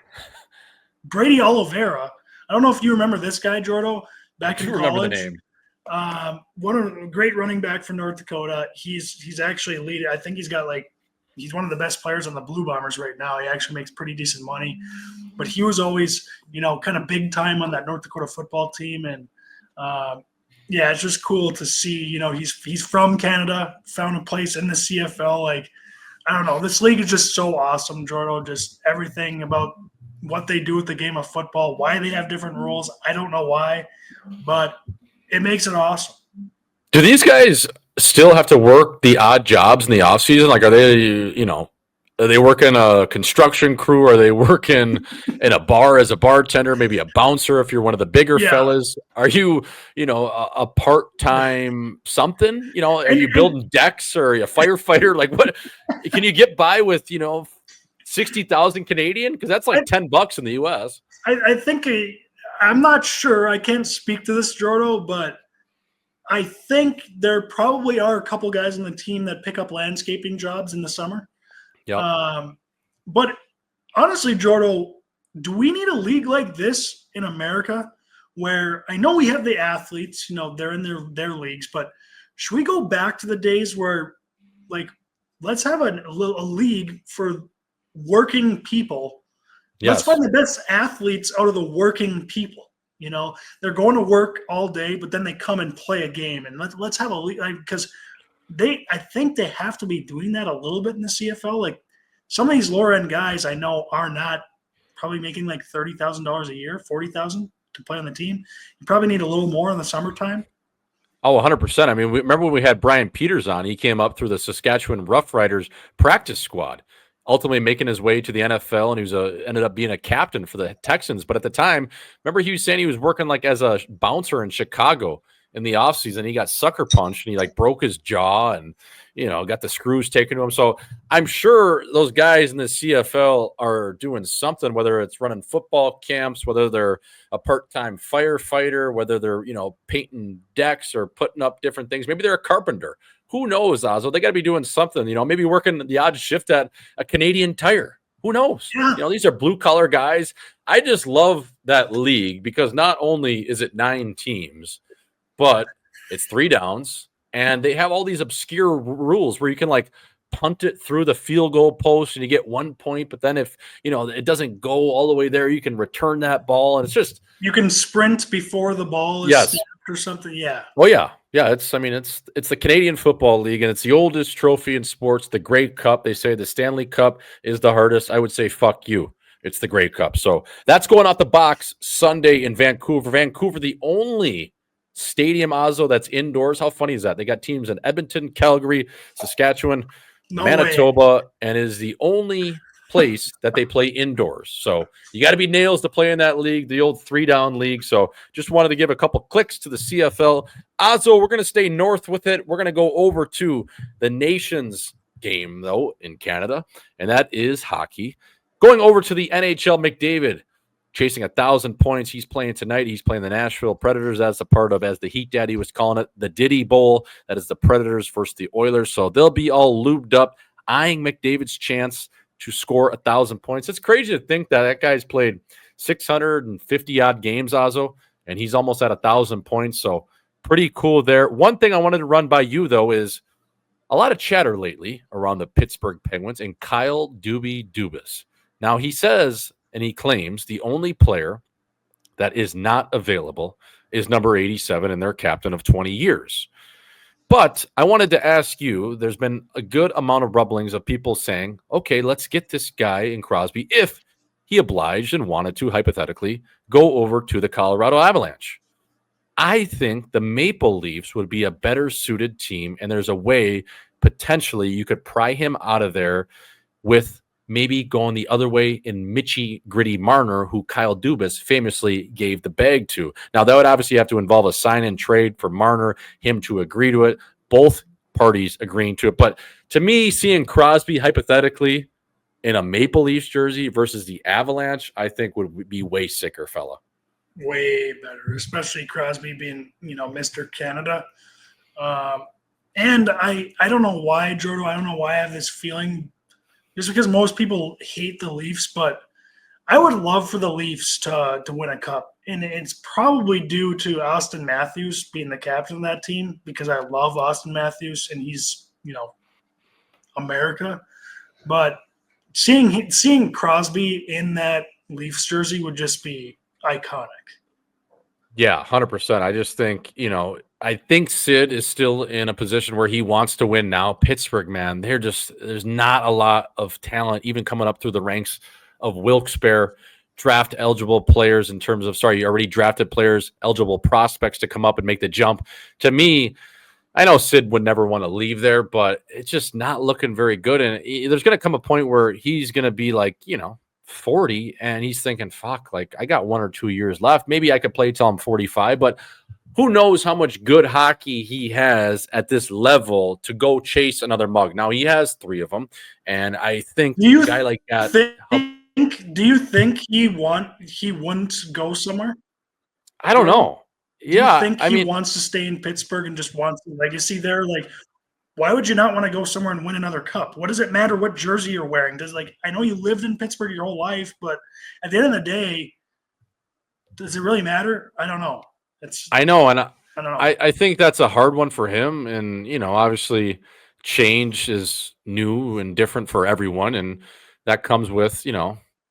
Brady Oliveira. I don't know if you remember this guy, Jordo, back in college. Remember the name. One of the great running back from North Dakota. He's actually leading. I think he's one of the best players on the Blue Bombers right now. He actually makes pretty decent money. But he was always, kind of big time on that North Dakota football team. And, yeah, it's just cool to see, he's from Canada, found a place in the CFL. Like, I don't know. This league is just so awesome, Jordo. Just everything about what they do with the game of football, why they have different rules. I don't know why, but it makes it awesome. Do these guys still have to work the odd jobs in the off season? Like, are they working a construction crew? Are they working in a bar as a bartender, maybe a bouncer if you're one of the bigger fellas? Are you, a part-time something? Are you building decks, or are you a firefighter? Like, what can you get by with, 60,000 Canadian? Because that's like $10 in the US. I think I'm not sure. I can't speak to this, Jordo, but I think there probably are a couple guys on the team that pick up landscaping jobs in the summer. Yeah. But honestly, Jordo, do we need a league like this in America, where I know we have the athletes, they're in their leagues, but should we go back to the days where, like, let's have a league for working people? Yes. Let's find the best athletes out of the working people. They're going to work all day, but then they come and play a game, and let's have a league, because I think they have to be doing that a little bit in the CFL. Like, some of these lower end guys I know are not probably making like $30,000 a year, $40,000 to play on the team. You probably need a little more in the summertime. Oh, 100%. I mean, remember when we had Brian Peters on? He came up through the Saskatchewan Rough Riders practice squad, ultimately making his way to the NFL, and he was ended up being a captain for the Texans. But at the time, remember he was saying he was working like as a bouncer in Chicago in the offseason. He got sucker punched and he like broke his jaw and, got the screws taken to him. So I'm sure those guys in the CFL are doing something, whether it's running football camps, whether they're a part-time firefighter, whether they're, painting decks or putting up different things. Maybe they're a carpenter. Who knows, Azo? They got to be doing something, maybe working the odd shift at a Canadian Tire. Who knows? Yeah. These are blue collar guys. I just love that league because not only is it 9 teams, but it's 3 downs, and they have all these obscure rules where you can like punt it through the field goal post and you get 1 point. But then if it doesn't go all the way there, you can return that ball, and it's just You can sprint before the ball is Yes. snapped or something. Yeah. Oh yeah. It's the Canadian Football League, and it's the oldest trophy in sports, the Grey Cup. They say the Stanley Cup is the hardest. I would say fuck you. It's the Grey Cup. So that's going out the box Sunday in Vancouver. Vancouver, the only stadium, Ozzo, that's indoors. How funny is that? They got teams in Edmonton, Calgary, Saskatchewan, No Manitoba, and is the only place that they play indoors. So you got to be nails to play in that league, the old 3-down league. So just wanted to give a couple clicks to the CFL. Ozzo, we're going to stay north with it. We're going to go over to the nation's game, though, in Canada, and that is hockey. Going over to the NHL, McDavid chasing 1,000 points. He's playing tonight. He's playing the Nashville Predators. That's a part of, as the Heat Daddy was calling it, the Diddy Bowl. That is the Predators versus the Oilers. So they'll be all lubed up, eyeing McDavid's chance to score 1,000 points. It's crazy to think that guy's played 650-odd games, Ozzo, and he's almost at 1,000 points. So pretty cool there. One thing I wanted to run by you, though, is a lot of chatter lately around the Pittsburgh Penguins and Kyle Dubas. Now, he says and he claims the only player that is not available is number 87 and their captain of 20 years. But I wanted to ask you, there's been a good amount of rumblings of people saying, okay, let's get this guy in Crosby, if he obliged and wanted to, hypothetically, go over to the Colorado Avalanche. I think the Maple Leafs would be a better suited team, and there's a way potentially you could pry him out of there with maybe going the other way in Mitchie Gritty Marner, who Kyle Dubas famously gave the bag to. Now, that would obviously have to involve a sign-and trade for Marner, him to agree to it, both parties agreeing to it. But to me, seeing Crosby hypothetically in a Maple Leafs jersey versus the Avalanche, I think would be way sicker, fella. Way better, especially Crosby being, Mr. Canada. And I don't know why, Jordo, I don't know why I have this feeling, just because most people hate the Leafs, but I would love for the Leafs to win a cup. And it's probably due to Austin Matthews being the captain of that team, because I love Austin Matthews and he's, America. But seeing Crosby in that Leafs jersey would just be iconic. Yeah, 100%. I just think, I think Sid is still in a position where he wants to win now. Pittsburgh, man, there's not a lot of talent even coming up through the ranks of Wilkes-Barre draft eligible players in terms of, already drafted players, eligible prospects to come up and make the jump. To me, I know Sid would never want to leave there, but it's just not looking very good. And there's going to come a point where he's going to be like, 40, and he's thinking, fuck, like I got 1 or 2 years left. Maybe I could play till I'm 45, but who knows how much good hockey he has at this level to go chase another mug. Now, he has 3 of them, and I think a guy like that. Do you think he wouldn't go somewhere? I don't know. Do you think he wants to stay in Pittsburgh and just wants a legacy there? Like, why would you not want to go somewhere and win another cup? What does it matter what jersey you're wearing? I know you lived in Pittsburgh your whole life, but at the end of the day, does it really matter? I don't know. I know, and I don't know. I think that's a hard one for him. And, obviously change is new and different for everyone. And that comes with,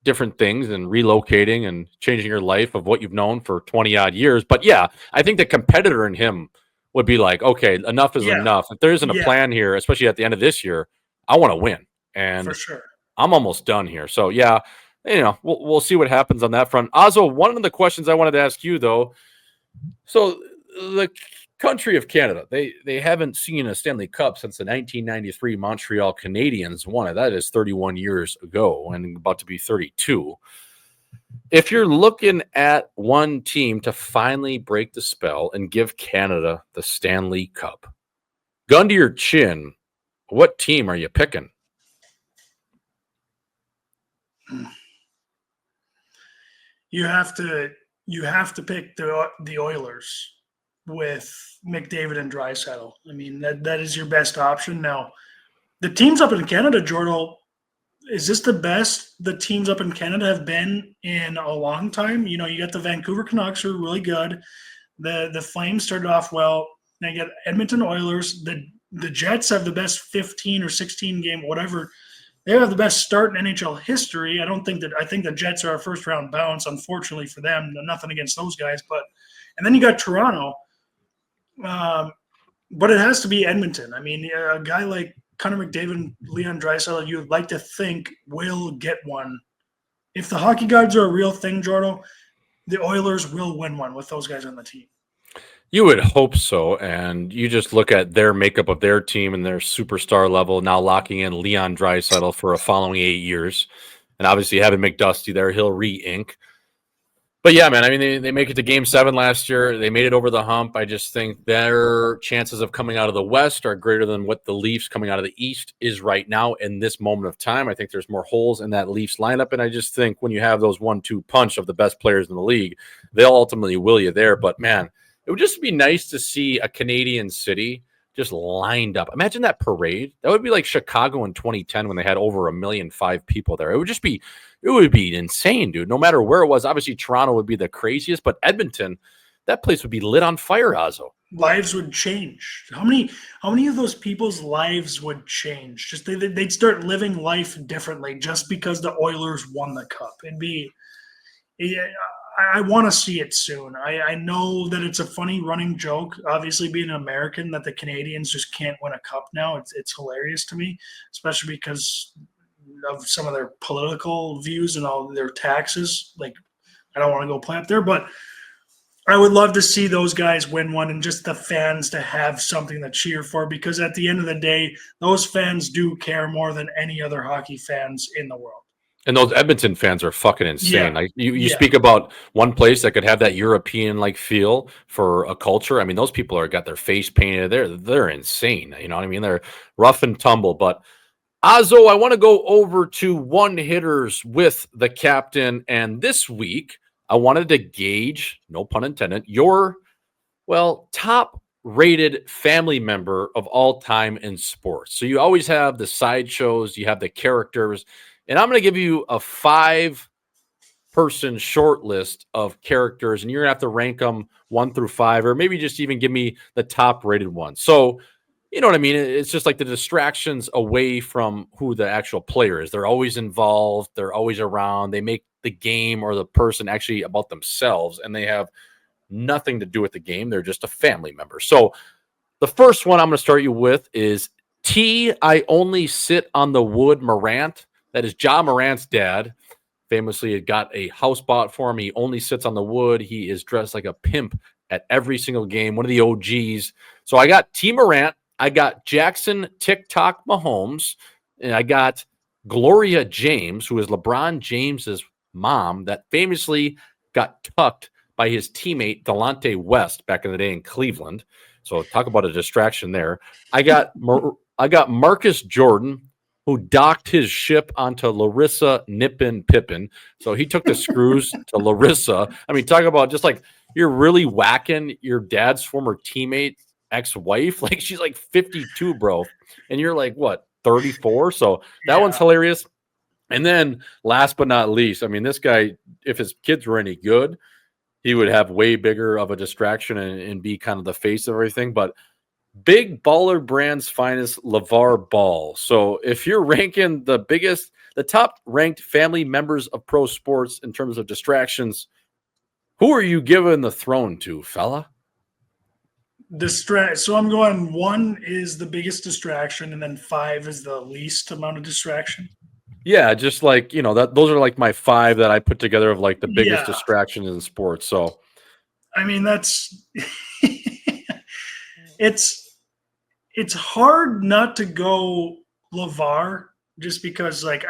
different things and relocating and changing your life of what you've known for 20 odd years. But yeah, I think the competitor in him would be like, okay, enough is enough. If there isn't a plan here, especially at the end of this year, I want to win. And for sure, I'm almost done here. So yeah, we'll see what happens on that front. Ozzo, one of the questions I wanted to ask you though, so the country of Canada, they haven't seen a Stanley Cup since the 1993 Montreal Canadiens won it. That is 31 years ago and about to be 32. If you're looking at one team to finally break the spell and give Canada the Stanley Cup, gun to your chin, what team are you picking? You have to pick the Oilers with McDavid and Draisaitl. I mean, that is your best option. Now, the teams up in Canada, Jordan, is this the best the teams up in Canada have been in a long time? You know, you got the Vancouver Canucks who are really good. The Flames started off well. Now you got Edmonton Oilers. The Jets have the best 15 or 16 game, whatever. They have the best start in NHL history. I think the Jets are a first round bounce, unfortunately for them. Nothing against those guys, and then you got Toronto. But it has to be Edmonton. I mean, a guy like Connor McDavid, Leon Draisaitl, you would like to think will get one. If the hockey gods are a real thing, Jordo, the Oilers will win one with those guys on the team. You would hope so, and you just look at their makeup of their team and their superstar level, now locking in Leon Draisaitl for a following 8 years, and obviously having McDusty there, he'll re-ink. But yeah, man, I mean, they make it to Game 7 last year. They made it over the hump. I just think their chances of coming out of the West are greater than what the Leafs coming out of the East is right now in this moment of time. I think there's more holes in that Leafs lineup, and I just think when you have those 1-2 punch of the best players in the league, they'll ultimately will you there. But man, it would just be nice to see a Canadian city just lined up. Imagine that parade. That would be like Chicago in 2010 when they had over 1.5 million people there. It would be insane, dude. No matter where it was. Obviously, Toronto would be the craziest, but Edmonton, that place would be lit on fire, Azo. Lives would change. How many of those people's lives would change? Just they'd start living life differently just because the Oilers won the cup. I want to see it soon. I know that it's a funny running joke, obviously being an American, that the Canadians just can't win a cup now. It's hilarious to me, especially because of some of their political views and all their taxes. Like, I don't want to go play up there, but I would love to see those guys win one and just the fans to have something to cheer for, because at the end of the day, those fans do care more than any other hockey fans in the world. And those Edmonton fans are fucking insane. Yeah. Like you speak about one place that could have that European like feel for a culture. I mean, those people got their face painted. They're insane. You know what I mean? They're rough and tumble. But Azo, I want to go over to one hitters with the captain. And this week, I wanted to gauge, no pun intended, your top rated family member of all time in sports. So you always have the sideshows, you have the characters. And I'm going to give you a 5-person short list of characters, and you're going to have to rank them 1 through 5, or maybe just even give me the top rated one. So, you know what I mean? It's just like the distractions away from who the actual player is. They're always involved. They're always around. They make the game or the person actually about themselves, and they have nothing to do with the game. They're just a family member. So the first one I'm going to start you with is T. I only sit on the wood Morant. That is Ja Morant's dad. Famously, had got a house bought for him. He only sits on the wood. He is dressed like a pimp at every single game. One of the OGs. So I got T. Morant. I got Jackson TikTok Mahomes. And I got Gloria James, who is LeBron James's mom, that famously got tucked by his teammate Delonte West back in the day in Cleveland. So talk about a distraction there. I got Marcus Jordan, who docked his ship onto Larissa Nippin Pippen. So he took the screws to Larissa. I mean, talk about just like you're really whacking your dad's former teammate ex-wife. Like, she's like 52, bro. And you're like, what, 34? So that one's hilarious. And then last but not least, I mean, this guy, if his kids were any good, he would have way bigger of a distraction and be kind of the face of everything. But Big Baller Brand's finest, LeVar Ball. So if you're ranking the top ranked family members of pro sports in terms of distractions, who are you giving the throne to, fella? So I'm going 1 is the biggest distraction, and then 5 is the least amount of distraction. Yeah, just like, you know, those are like my 5 that I put together of like the biggest distractions in sports. So I mean, that's it's hard not to go LeVar, just because like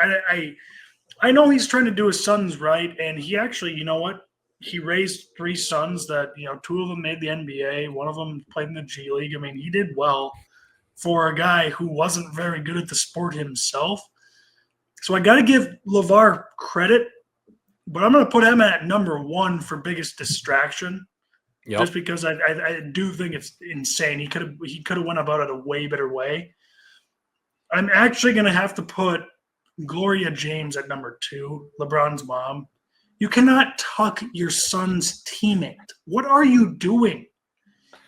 I know he's trying to do his sons right, and he actually, you know what? He raised 3 sons that, you know, 2 of them made the NBA, 1 of them played in the G League. I mean, he did well for a guy who wasn't very good at the sport himself. So I got to give LeVar credit, but I'm going to put him at number 1 for biggest distraction. Yep. Just because I do think it's insane. He could have went about it a way better way. I'm actually going to have to put Gloria James at number 2, LeBron's mom. You cannot tuck your son's teammate. What are you doing?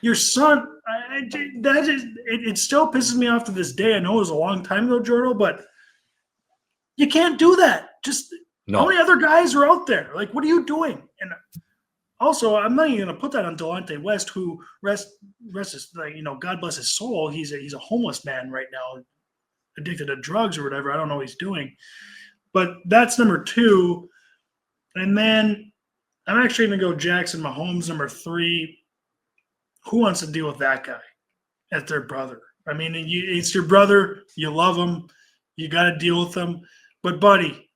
Your son, it still pisses me off to this day. I know it was a long time ago, Jordo, but you can't do that. Just how many other guys are out there? Like, what are you doing? And also, I'm not even going to put that on Delonte West, who rests God bless his soul. He's a homeless man right now, addicted to drugs or whatever. I don't know what he's doing. But that's number 2. And then I'm actually going to go Jackson Mahomes, number 3. Who wants to deal with that guy as their brother? I mean, it's your brother. You love him. You got to deal with him. But buddy,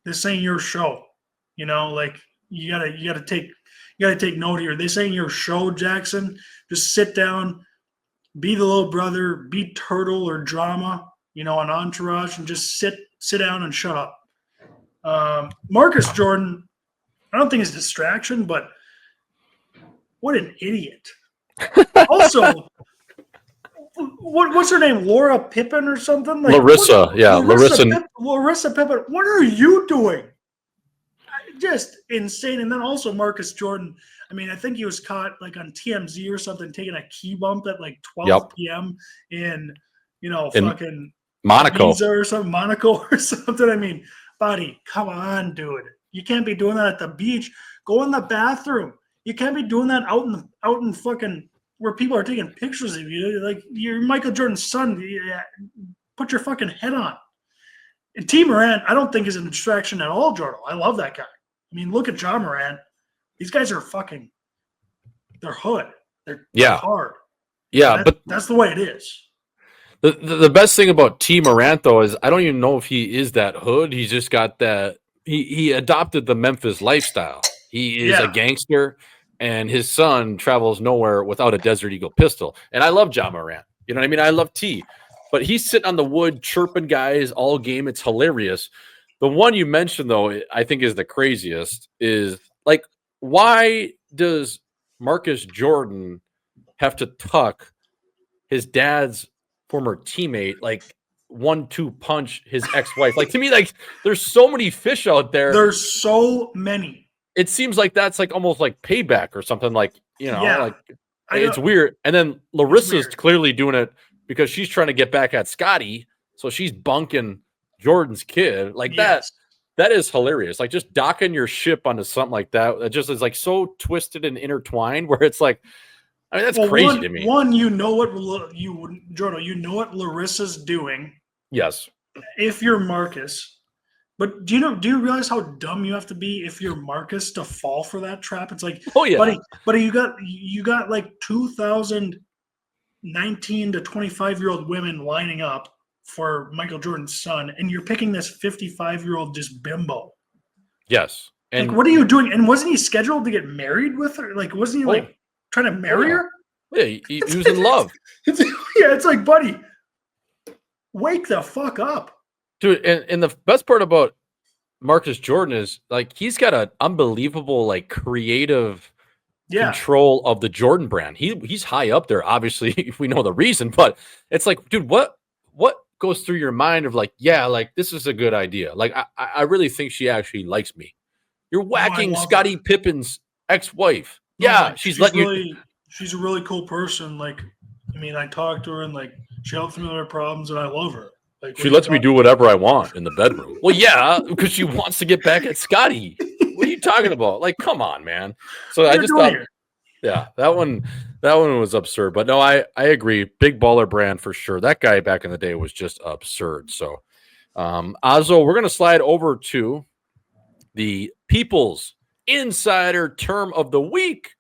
this ain't your show. You know, like you gotta take note here. This ain't your show, Jackson. Just sit down, be the little brother, be Turtle or Drama, on Entourage, and just sit down and shut up. Marcus Jordan, I don't think it's distraction, but what an idiot. Also, what's her name? Laura Pippen or something? Like, Larissa. Larissa Pippen. What are you doing? Just insane. And then also Marcus Jordan. I mean, I think he was caught like on TMZ or something, taking a key bump at like 12 p.m. in fucking Monaco or something, Monaco or something. I mean, buddy, come on, dude. You can't be doing that at the beach. Go in the bathroom. You can't be doing that out in fucking where people are taking pictures of you. Like, you're Michael Jordan's son. Put your fucking head on. And T. Morant, I don't think is a distraction at all, Jordan. I love that guy. I mean, look at John Morant. These guys are they're hood. They're hard. Yeah, but that's the way it is. The best thing about T. Morant, though, is I don't even know if he is that hood. He's just got that. He adopted the Memphis lifestyle. He is a gangster, and his son travels nowhere without a Desert Eagle pistol. And I love John Morant. You know what I mean? I love T. But he's sitting on the wood chirping guys all game. It's hilarious. The one you mentioned, though, I think is the craziest, is like, why does Marcus Jordan have to tuck his dad's former teammate, like 1-2 punch his ex-wife? Like, to me, like, there's so many fish out there. There's so many. It seems like that's like almost like payback or something, like, like it's weird. And then Larissa's clearly doing it because she's trying to get back at Scotty. So she's bunking Jordan's kid like that. That is hilarious. Like, just docking your ship onto something like that. It just is like so twisted and intertwined where it's like, I mean, that's crazy to me. One, Jordan, you know what Larissa's doing. Yes. If you're Marcus. But do you realize how dumb you have to be if you're Marcus to fall for that trap? It's like, buddy, you got like 2,000 19 to 25-year-old women lining up for Michael Jordan's son, and you're picking this 55-year-old just bimbo. Yes. And like, what are you doing? And wasn't he scheduled to get married with her? Like, wasn't he like trying to marry her? Yeah, he was in love. It's like, buddy, wake the fuck up. Dude, and the best part about Marcus Jordan is, like, he's got an unbelievable, like, creative control of the Jordan brand. He's high up there, obviously, if we know the reason, but it's like, dude, what goes through your mind of like, like, this is a good idea. Like, I really think she actually likes me. You're whacking Scottie Pippen's ex-wife. She's letting you. She's a really cool person. Like, I mean, I talked to her and like she helps me with her problems, and I love her. Like, she lets me do whatever I want in the bedroom. Well, yeah, because she wants to get back at Scotty. What are you talking about? Like, come on, man. So I just thought, that one was absurd. But no, I agree. Big baller brand for sure. That guy back in the day was just absurd. So, Azo, we're gonna slide over to the People's Insider Term of the Week.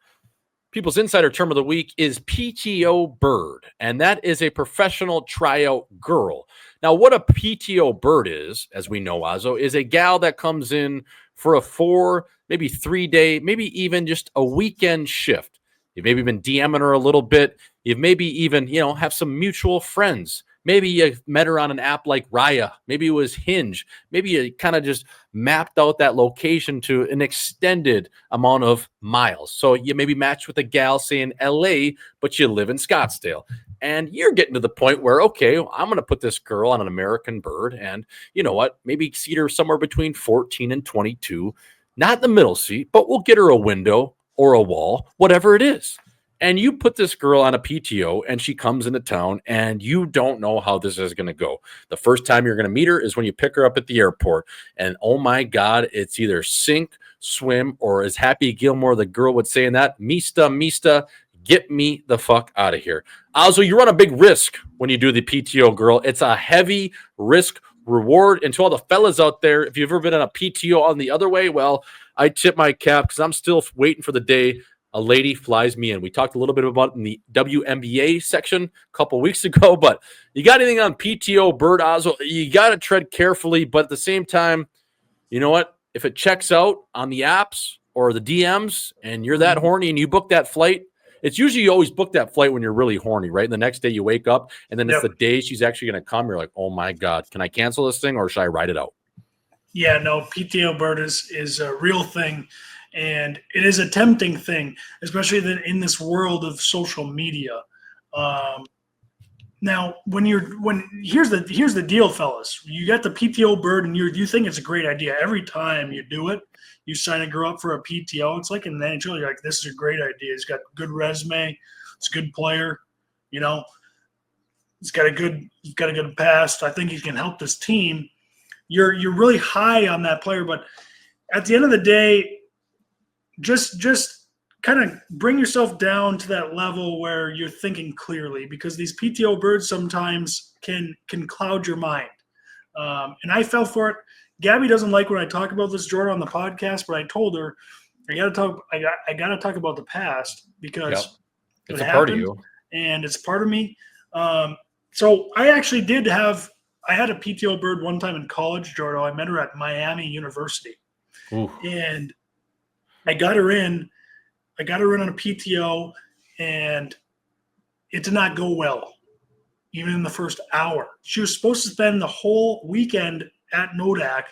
People's Insider Term of the Week is PTO Bird, and that is a professional tryout girl. Now, what a PTO Bird is, as we know, Azo, is a gal that comes in for a 4, maybe 3-day, maybe even just a weekend shift. You've maybe been DMing her a little bit. You've maybe even, have some mutual friends. Maybe you met her on an app like Raya. Maybe it was Hinge. Maybe you kind of just mapped out that location to an extended amount of miles. So you maybe match with a gal, say in LA, but you live in Scottsdale. And you're getting to the point where, okay, I'm going to put this girl on an American Bird, and you know what? Maybe seat her somewhere between 14 and 22, not in the middle seat, but we'll get her a window or a wall, whatever it is. And you put this girl on a PTO and she comes into town and you don't know how this is going to go. The first time you're going to meet her is when you pick her up at the airport. And oh my God, it's either sink, swim, or as Happy Gilmore, the girl would say in that, Mista, get me the fuck out of here. Also, you run a big risk when you do the PTO, girl. It's a heavy risk reward. And to all the fellas out there, if you've ever been on a PTO on the other way, well, I tip my cap because I'm still waiting for the day a lady flies me in. We talked a little bit about it in the WNBA section a couple weeks ago, but you got anything on PTO, Bird, Ozzo, you got to tread carefully, but at the same time, you know what? If it checks out on the apps or the DMs and you're that horny and you book that flight, it's usually you always book that flight when you're really horny, right? And the next day you wake up and then it's the day she's actually going to come. You're like, oh my God, can I cancel this thing or should I ride it out? Yeah, no, PTO Bird is a real thing. And it is a tempting thing, especially in this world of social media. Now, here's the deal, fellas. You got the PTO Bird, and you think it's a great idea. Every time you do it, you sign a girl up for a PTO. It's like in the NHL, you're like, this is a great idea. He's got a good resume. It's a good player. You know, he's got a good past. I think he can help this team. You're really high on that player, but at the end of the day, just kind of bring yourself down to that level where you're thinking clearly, because these PTO Birds sometimes can cloud your mind. And I fell for it. Gabby doesn't like when I talk about this, Jordan, on the podcast, but I told her I got to talk about the past because it's a part of you and it's part of me. So I actually I had a PTO Bird one time in college, Jordan. I met her at Miami University. Ooh. And I got her in on a PTO, and it did not go well, even in the first hour. She was supposed to spend the whole weekend at Nodak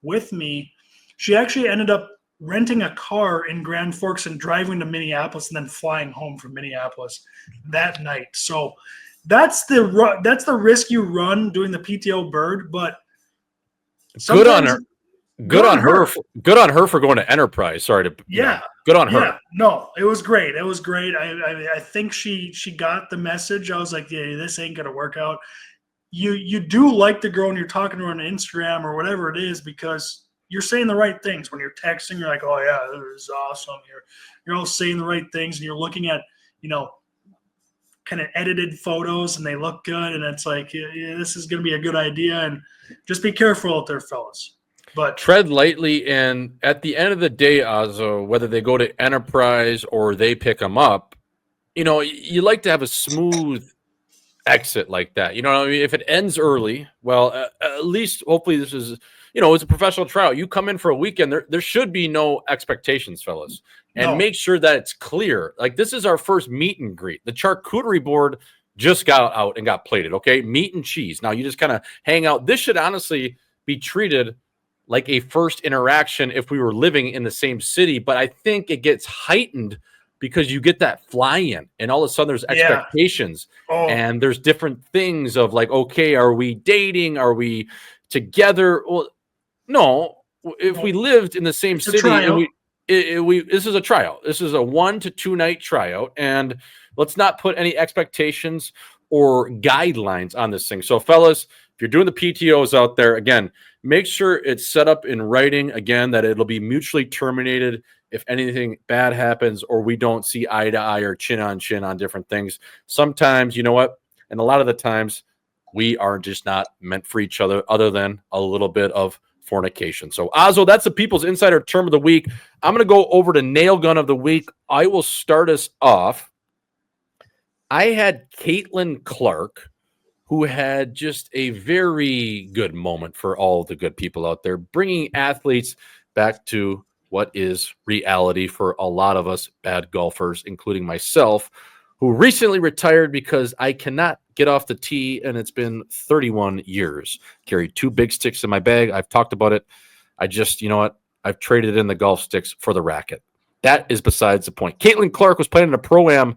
with me. She actually ended up renting a car in Grand Forks and driving to Minneapolis and then flying home from Minneapolis that night. So that's the risk you run doing the PTO Bird, but good on her. Good on her for going to Enterprise. Sorry to good on her. Yeah, no, it was great. It was great. I think she got the message. I was like, yeah, this ain't gonna work out. You do like the girl and you're talking to her on Instagram or whatever it is because you're saying the right things. When you're texting, you're like, oh yeah, this is awesome. You're all saying the right things and you're looking at, kind of edited photos and they look good and it's like, yeah, this is gonna be a good idea. And just be careful out there, fellas. But tread lightly, and at the end of the day, Ozzo, whether they go to Enterprise or they pick them up, you like to have a smooth exit like that. If it ends early, well, at least hopefully this is, it's a professional trial. You come in for a weekend, there should be no expectations, fellas, and make sure that it's clear. Like, this is our first meet and greet. The charcuterie board just got out and got plated, okay? Meat and cheese. Now you just kind of hang out. This should honestly be treated like a first interaction if we were living in the same city. But I think it gets heightened because you get that fly-in and all of a sudden there's expectations and there's different things of like, okay, are we dating? Are we together? Well, no, if we lived in the same city and this is a tryout. This is a 1 to 2 night tryout, and let's not put any expectations or guidelines on this thing. So fellas, if you're doing the PTOs out there, again, make sure it's set up in writing, again, that it'll be mutually terminated if anything bad happens or we don't see eye to eye or chin on different things. Sometimes, you know what? And a lot of the times, we are just not meant for each other than a little bit of fornication. So, Ozzo, that's the People's Insider Term of the Week. I'm going to go over to Nail Gun of the Week. I will start us off. I had Caitlin Clark, who had just a very good moment for all the good people out there, bringing athletes back to what is reality for a lot of us bad golfers, including myself, who recently retired because I cannot get off the tee, and it's been 31 years. Carry 2 big sticks in my bag. I've talked about it. I just, I've traded in the golf sticks for the racket. That is besides the point. Caitlin Clark was playing in a Pro-Am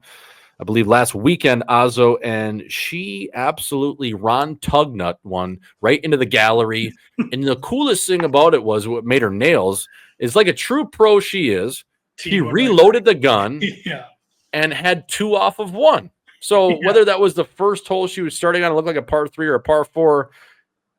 I believe last weekend, Azo, and she absolutely Ron Tugnut one right into the gallery. And the coolest thing about it was what made her nails is like a true pro she is. She reloaded the gun Yeah. and had 2 off of 1. So whether that was the first hole she was starting on, it looked like a par 3 or a par 4,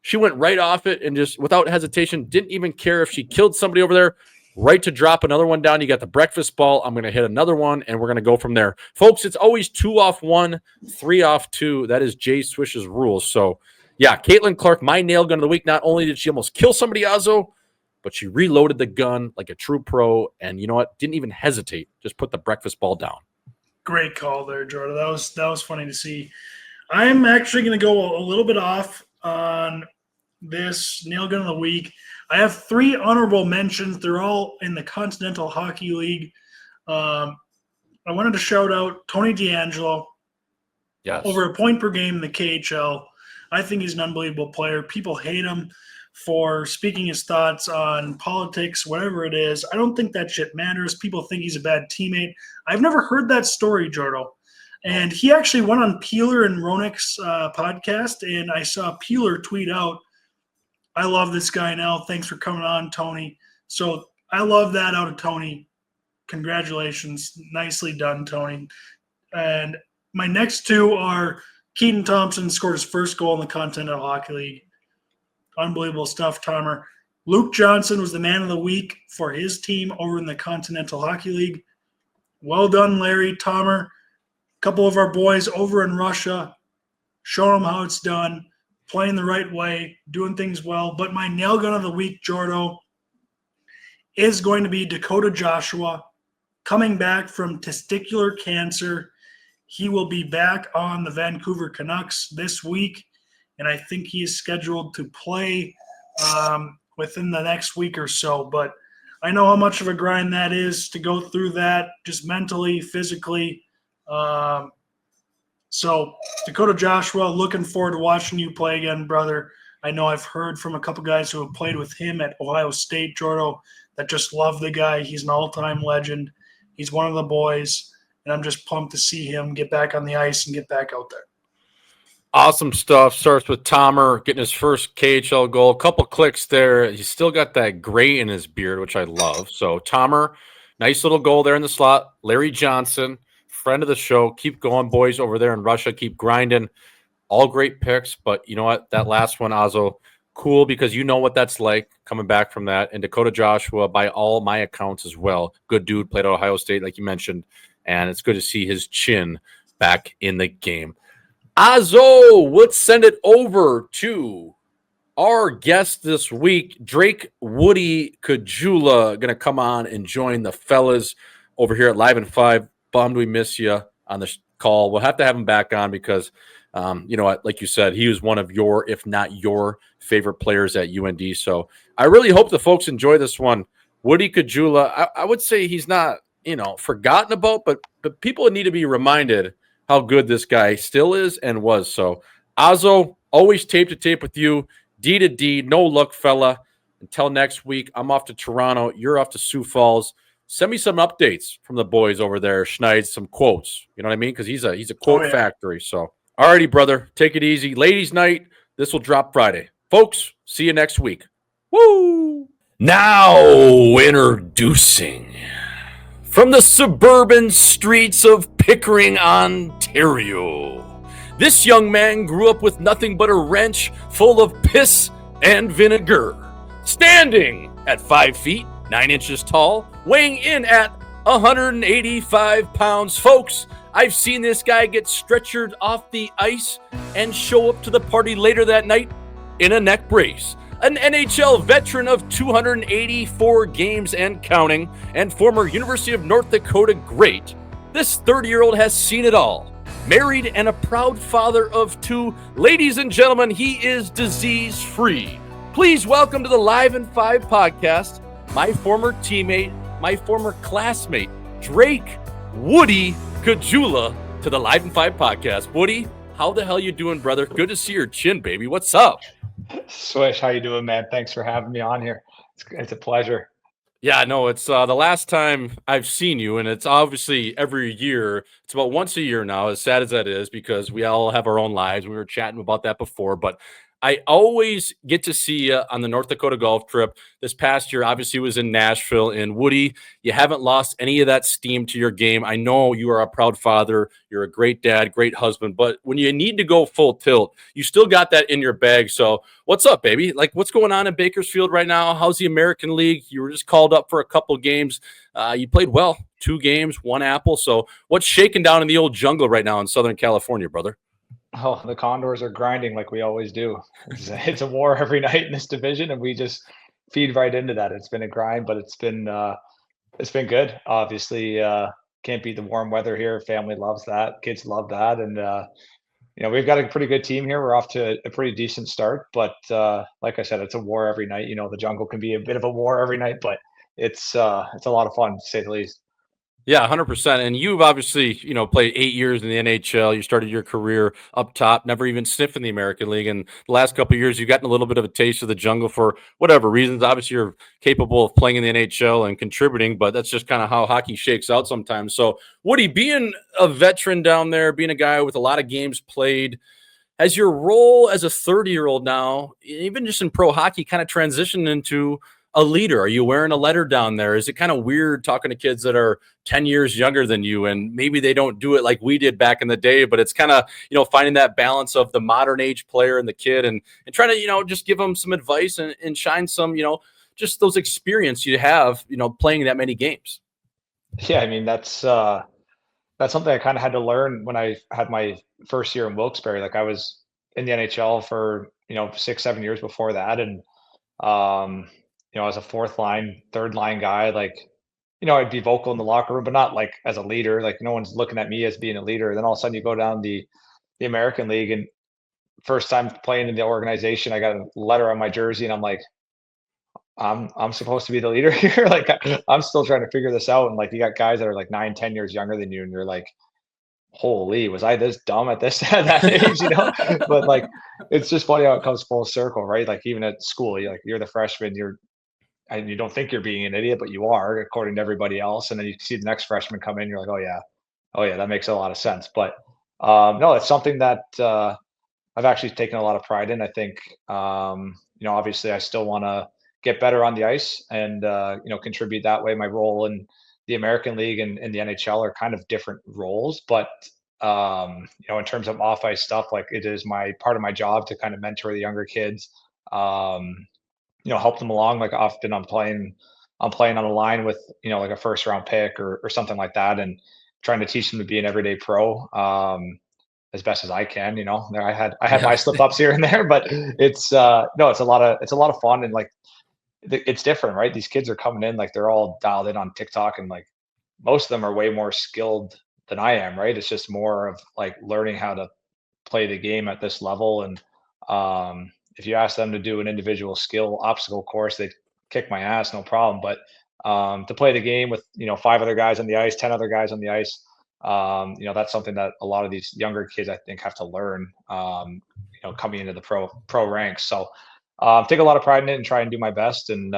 she went right off it and just without hesitation, didn't even care if she killed somebody over there, right to drop another one down. You got the breakfast ball. I'm going to hit another one, and we're going to go from there. Folks, it's always 2 off 1, 3 off 2. That is Jay Swish's rules. So, yeah, Caitlin Clark, my nail gun of the week. Not only did she almost kill somebody, Azo, but she reloaded the gun like a true pro, and you know what? Didn't even hesitate. Just put the breakfast ball down. Great call there, Jordan. That was funny to see. I'm actually going to go a little bit off on this nail gun of the week. I have 3 honorable mentions. They're all in the Continental Hockey League. I wanted to shout out Tony DeAngelo. Yes. Over a point per game in the KHL. I think he's an unbelievable player. People hate him for speaking his thoughts on politics, whatever it is. I don't think that shit matters. People think he's a bad teammate. I've never heard that story, Jordo. And he actually went on Peeler and Ronick's podcast, and I saw Peeler tweet out, "I love this guy now. Thanks for coming on, Tony." So I love that out of Tony. Congratulations. Nicely done, Tony. And my next 2 are Keaton Thompson scored his first goal in the Continental Hockey League. Unbelievable stuff, Tomer. Luke Johnson was the man of the week for his team over in the Continental Hockey League. Well done, Larry, Tomer. A couple of our boys over in Russia, showing them how it's done, playing the right way, doing things well. But my nail gun of the week, Jordo, is going to be Dakota Joshua, coming back from testicular cancer. He will be back on the Vancouver Canucks this week, and I think he is scheduled to play within the next week or so. But I know how much of a grind that is to go through that, just mentally, physically. So Dakota Joshua, looking forward to watching you play again, brother. I know I've heard from a couple guys who have played with him at Ohio State, Jordo, that just love the guy. He's an all-time legend. He's one of the boys, and I'm just pumped to see him get back on the ice and get back out there. Awesome stuff. Starts with Tomer getting his first KHL goal. A couple clicks there. He's still got that gray in his beard, which I love. So Tomer, nice little goal there in the slot. Larry Johnson, friend of the show. Keep going, boys, over there in Russia. Keep grinding. All great picks, but you know what? That last one, Azo, cool because you know what that's like coming back from that. And Dakota Joshua, by all my accounts as well, good dude, played at Ohio State, like you mentioned, and it's good to see his chin back in the game. Azo, let's send it over to our guest this week, Drake Woody Caggiula, going to come on and join the fellas over here at Live in 5. Bummed we miss you on the call. We'll have to have him back on because, you know what, like you said, he was one of your, if not your, favorite players at UND. So I really hope the folks enjoy this one. Woody Caggiula, I would say he's not, you know, forgotten about, but people need to be reminded how good this guy still is and was. So Azo, always tape to tape with you. D to D, no luck, fella. Until next week, I'm off to Toronto. You're off to Sioux Falls. Send me some updates from the boys over there. Schneid, some quotes. You know what I mean? Because he's a quote factory. So, alrighty, brother. Take it easy. Ladies' night. This will drop Friday. Folks, see you next week. Woo! Now introducing from the suburban streets of Pickering, Ontario. This young man grew up with nothing but a wrench full of piss and vinegar. Standing at 5 feet, 9 inches tall, weighing in at 185 pounds. Folks, I've seen this guy get stretchered off the ice and show up to the party later that night in a neck brace. An NHL veteran of 284 games and counting, and former University of North Dakota great, this 30-year-old has seen it all. Married and a proud father of 2. Ladies and gentlemen, he is disease-free. Please welcome to the Live in 5 podcast, my former teammate, my former classmate, Drake Woody Caggiula, to the Live in 5 podcast. Woody, how the hell you doing, brother? Good to see your chin, baby. What's up? Swish, how you doing, man? Thanks for having me on here. It's a pleasure. Yeah, no, it's the last time I've seen you, and it's obviously every year. It's about once a year now, as sad as that is, because we all have our own lives. We were chatting about that before, but I always get to see you on the North Dakota golf trip. This past year, obviously, was in Nashville. And Woody, you haven't lost any of that steam to your game. I know you are a proud father. You're a great dad, great husband, but when you need to go full tilt, you still got that in your bag. So what's up, baby? Like, what's going on in Bakersfield right now? How's the American League? You were just called up for a couple games. You played well, 2 games, 1 apple. So what's shaking down in the old jungle right now in Southern California, brother? Oh, the Condors are grinding like we always do. It's a war every night in this division, and we just feed right into that. It's been a grind, but it's been good. Obviously, can't beat the warm weather here. Family loves that. Kids love that, and we've got a pretty good team here. We're off to a pretty decent start, but like I said, it's a war every night. The jungle can be a bit of a war every night, but it's a lot of fun to say the least. Yeah, 100%. And you've obviously, played 8 years in the NHL. You started your career up top, never even sniffed in the American League. And the last couple of years, you've gotten a little bit of a taste of the jungle for whatever reasons. Obviously, you're capable of playing in the NHL and contributing, but that's just kind of how hockey shakes out sometimes. So, Woody, being a veteran down there, being a guy with a lot of games played, has your role as a 30-year-old now, even just in pro hockey, kind of transitioned into a leader? Are you wearing a letter down there? Is it kind of weird talking to kids that are 10 years younger than you, and maybe they don't do it like we did back in the day, but it's kind of, finding that balance of the modern age player and the kid, and trying to, just give them some advice and shine some, just those experience you have, playing that many games. Yeah, I mean that's something I kind of had to learn when I had my first year in Wilkes-Barre. Like I was in the NHL for 6, 7 years before that, and as a fourth line, third line guy, like I'd be vocal in the locker room, but not like as a leader. Like no one's looking at me as being a leader. Then all of a sudden you go down the American League, and first time playing in the organization, I got a letter on my jersey, and I'm like, I'm supposed to be the leader here. Like I'm still trying to figure this out. And like you got guys that are like 9, 10 years younger than you, and you're like, holy, was I this dumb at this at that age? But like it's just funny how it comes full circle, right? Like even at school, you're the freshman, and you don't think you're being an idiot, but you are according to everybody else. And then you see the next freshman come in, you're like, oh yeah, that makes a lot of sense. But no, it's something that I've actually taken a lot of pride in. I think obviously I still want to get better on the ice and contribute that way. My role in the American League and the NHL are kind of different roles, but in terms of off ice stuff, like it is my part of my job to kind of mentor the younger kids. Help them along. Like often I'm playing on a line with, like a first round pick or something like that, and trying to teach them to be an everyday pro as best as I can. I had my slip ups here and there, but it's no, it's a lot of fun, and like it's different, right? These kids are coming in, like they're all dialed in on TikTok, and like most of them are way more skilled than I am, right? It's just more of like learning how to play the game at this level. And if you ask them to do an individual skill obstacle course, they kick my ass, no problem. But to play the game with 5 other guys on the ice, 10 other guys on the ice, that's something that a lot of these younger kids I think have to learn. Coming into the pro ranks. So take a lot of pride in it and try and do my best, and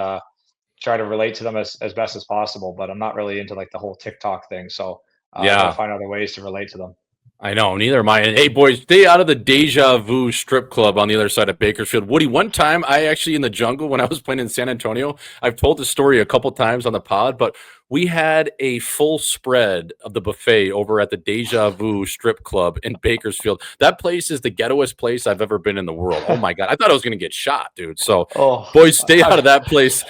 try to relate to them as best as possible. But I'm not really into like the whole TikTok thing, so I gotta find other ways to relate to them. I know, neither am I. And hey, boys, stay out of the Deja Vu strip club on the other side of Bakersfield. Woody, one time I actually in the jungle when I was playing in San Antonio, I've told the story a couple times on the pod, but we had a full spread of the buffet over at the Deja Vu strip club in Bakersfield. That place is the ghettoest place I've ever been in the world. Oh my God. I thought I was going to get shot, dude. So boys, stay out of that place.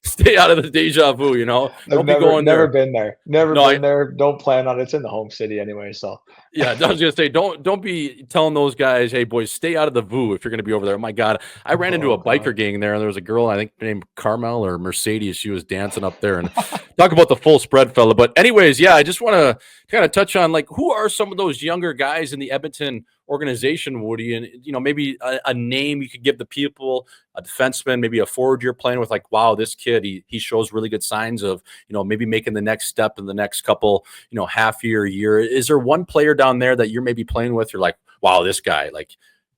Stay out of the Deja Vu, Don't be going never there. been there. Never been there. Don't plan on it. It's in the home city anyway. So yeah, I was gonna say, don't be telling those guys, hey boys, stay out of the VU if you're gonna be over there. Oh my God, I ran into a biker gang there, and there was a girl I think named Carmel or Mercedes. She was dancing up there, and talk about the full spread, fella. But anyways, yeah, I just want to kind of touch on like who are some of those younger guys in the Edmonton organization, Woody, and maybe a name you could give the people, a defenseman, maybe a forward you're playing with, like, wow, this kid, he shows really good signs of maybe making the next step in the next couple half year. Is there one player down there that you're maybe playing with, you're like, wow, this guy, like,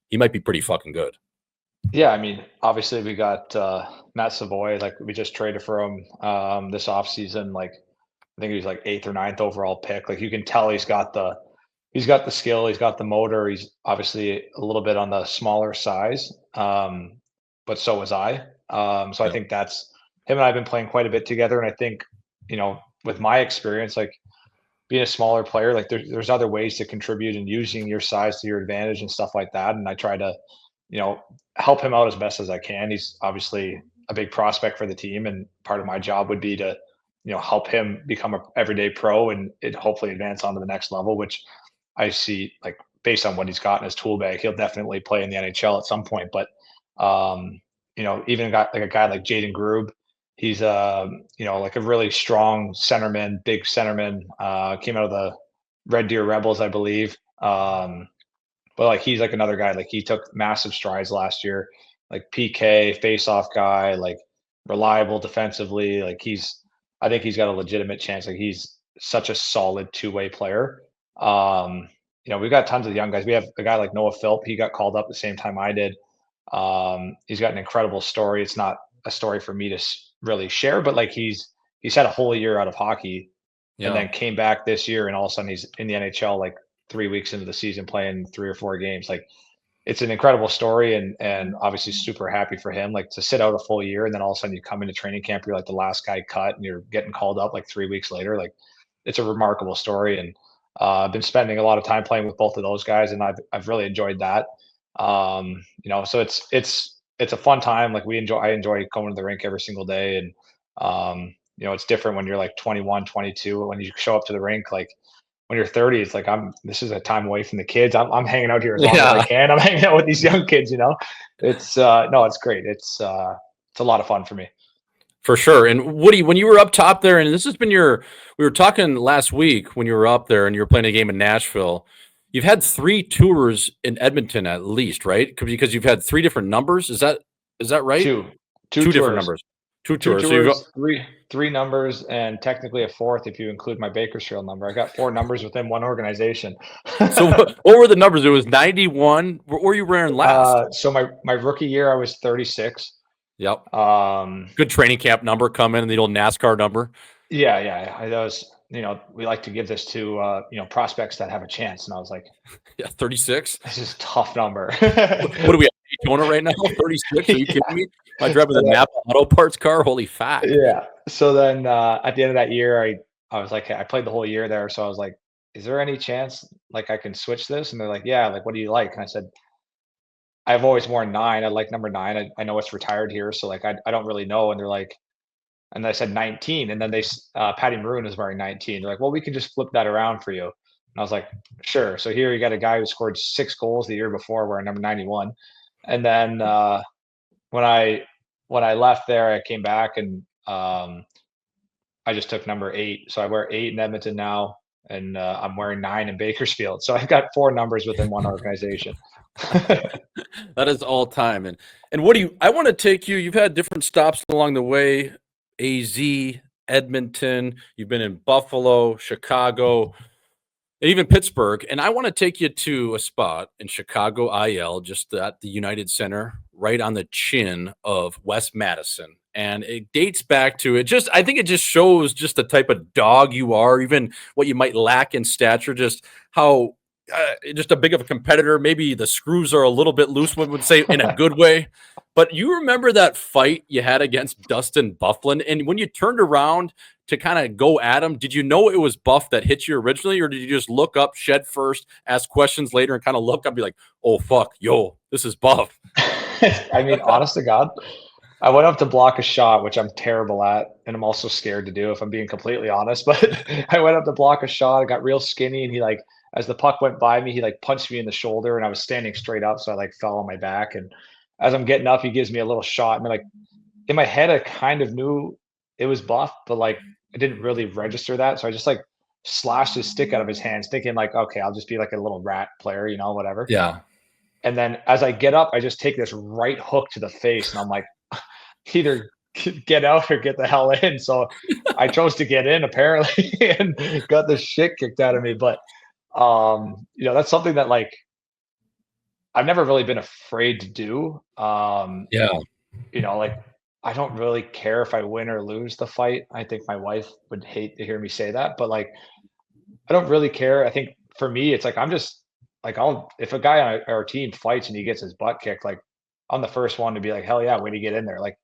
he might be pretty fucking good? Yeah, I mean, obviously we got Matt Savoy, like we just traded for him this offseason. Like I think he was like eighth or ninth overall pick. Like you can tell he's got the skill, he's got the motor. He's obviously a little bit on the smaller size, but so was I. So I Yeah. think that's him and I have been playing quite a bit together. And I think, with my experience, like being a smaller player, like there's other ways to contribute and using your size to your advantage and stuff like that. And I try to, you know, help him out as best as I can. He's obviously a big prospect for the team, and part of my job would be to, help him become a everyday pro and it hopefully advance on to the next level, which I see like based on what he's got in his tool bag, he'll definitely play in the NHL at some point. But even got like a guy like Jaden Grube, he's like a really strong centerman, big centerman, came out of the Red Deer Rebels, I believe. But like he's like another guy, like he took massive strides last year, like PK, face-off guy, like reliable defensively. Like I think he's got a legitimate chance. Like he's such a solid two-way player. We've got tons of young guys. We have a guy like Noah Philp. He got called up the same time I did. He's got an incredible story. It's not a story for me to really share, but like he's had a whole year out of hockey and then came back this year, and all of a sudden he's in the NHL like 3 weeks into the season playing 3 or 4 games. Like it's an incredible story, and obviously super happy for him. Like to sit out a full year and then all of a sudden you come into training camp, you're like the last guy cut, and you're getting called up like 3 weeks later. Like it's a remarkable story, and I've been spending a lot of time playing with both of those guys, and I've really enjoyed that. So it's a fun time. Like I enjoy going to the rink every single day, and it's different when you're like 21, 22. When you show up to the rink, like when you're 30, it's like this is a time away from the kids. I'm hanging out here as long as I can. I'm hanging out with these young kids. It's no, it's great. It's a lot of fun for me. For sure. And Woody, when you were up top there, and this has been we were talking last week when you were up there and you were playing a game in Nashville, you've had 3 tours in Edmonton at least, right? Because you've had 3 different numbers. Is that right? Two different numbers. Two tours. So you got three numbers, and technically a fourth if you include my Bakersfield number. I got 4 numbers within one organization. So what were the numbers? It was 91. What were you wearing last? So my rookie year, I was 36. Yep. Good training camp number coming, and the old NASCAR number. Yeah. That was, we like to give this to prospects that have a chance, and I was like, yeah, 36. This is a tough number. What do we have? Daytona right now? 36? Are you kidding me? Am I driving the Napa Auto Parts car? Holy fat. Yeah. So then at the end of that year, I was like, I played the whole year there. So I was like, is there any chance like I can switch this? And they're like, yeah, like, what do you like? And I said, I've always worn 9. I like number 9. I know it's retired here. So like, I don't really know. And they're like, and I said 19. And then Patty Maroon is wearing 19. They're like, well, we can just flip that around for you. And I was like, sure. So here you got a guy who scored 6 goals the year before wearing number 91. And then when I left there, I came back and I just took number 8. So I wear 8 in Edmonton now, and I'm wearing 9 in Bakersfield. So I've got 4 numbers within one organization. That is all time. And what I want to take you. You've had different stops along the way. AZ, Edmonton. You've been in Buffalo, Chicago, and even Pittsburgh. And I want to take you to a spot in Chicago IL, just at the United Center, right on the chin of West Madison. And it dates back to I think it just shows just the type of dog you are, even what you might lack in stature, just how just a big of a competitor. Maybe the screws are a little bit loose, one would say, in a good way. But you remember that fight you had against Dustin Byfuglien, and when you turned around to kind of go at him, did you know it was Buff that hit you originally, or did you just look up, shed first, ask questions later, and kind of look up and be like, oh, fuck, this is Buff? I mean, honest to God, I went up to block a shot, which I'm terrible at, and I'm also scared to do if I'm being completely honest. But I went up to block a shot. I got real skinny, and he as the puck went by me, he punched me in the shoulder, and I was standing straight up, so I fell on my back. And as I'm getting up, he gives me a little shot. And in my head, I kind of knew it was Buff, but I didn't really register that. So I just slashed his stick out of his hands, thinking okay, I'll just be a little rat player, whatever. Yeah. And then as I get up, I just take this right hook to the face, and I'm like, either get out or get the hell in. So I chose to get in, apparently, and got the shit kicked out of me. But that's something that I've never really been afraid to do. Yeah, Like I don't really care if I win or lose the fight. I think my wife would hate to hear me say that, but like I don't really care. I think for me, it's like I'm just like if a guy on our team fights and he gets his butt kicked, like I'm the first one to be like, hell yeah, way to get in there. Like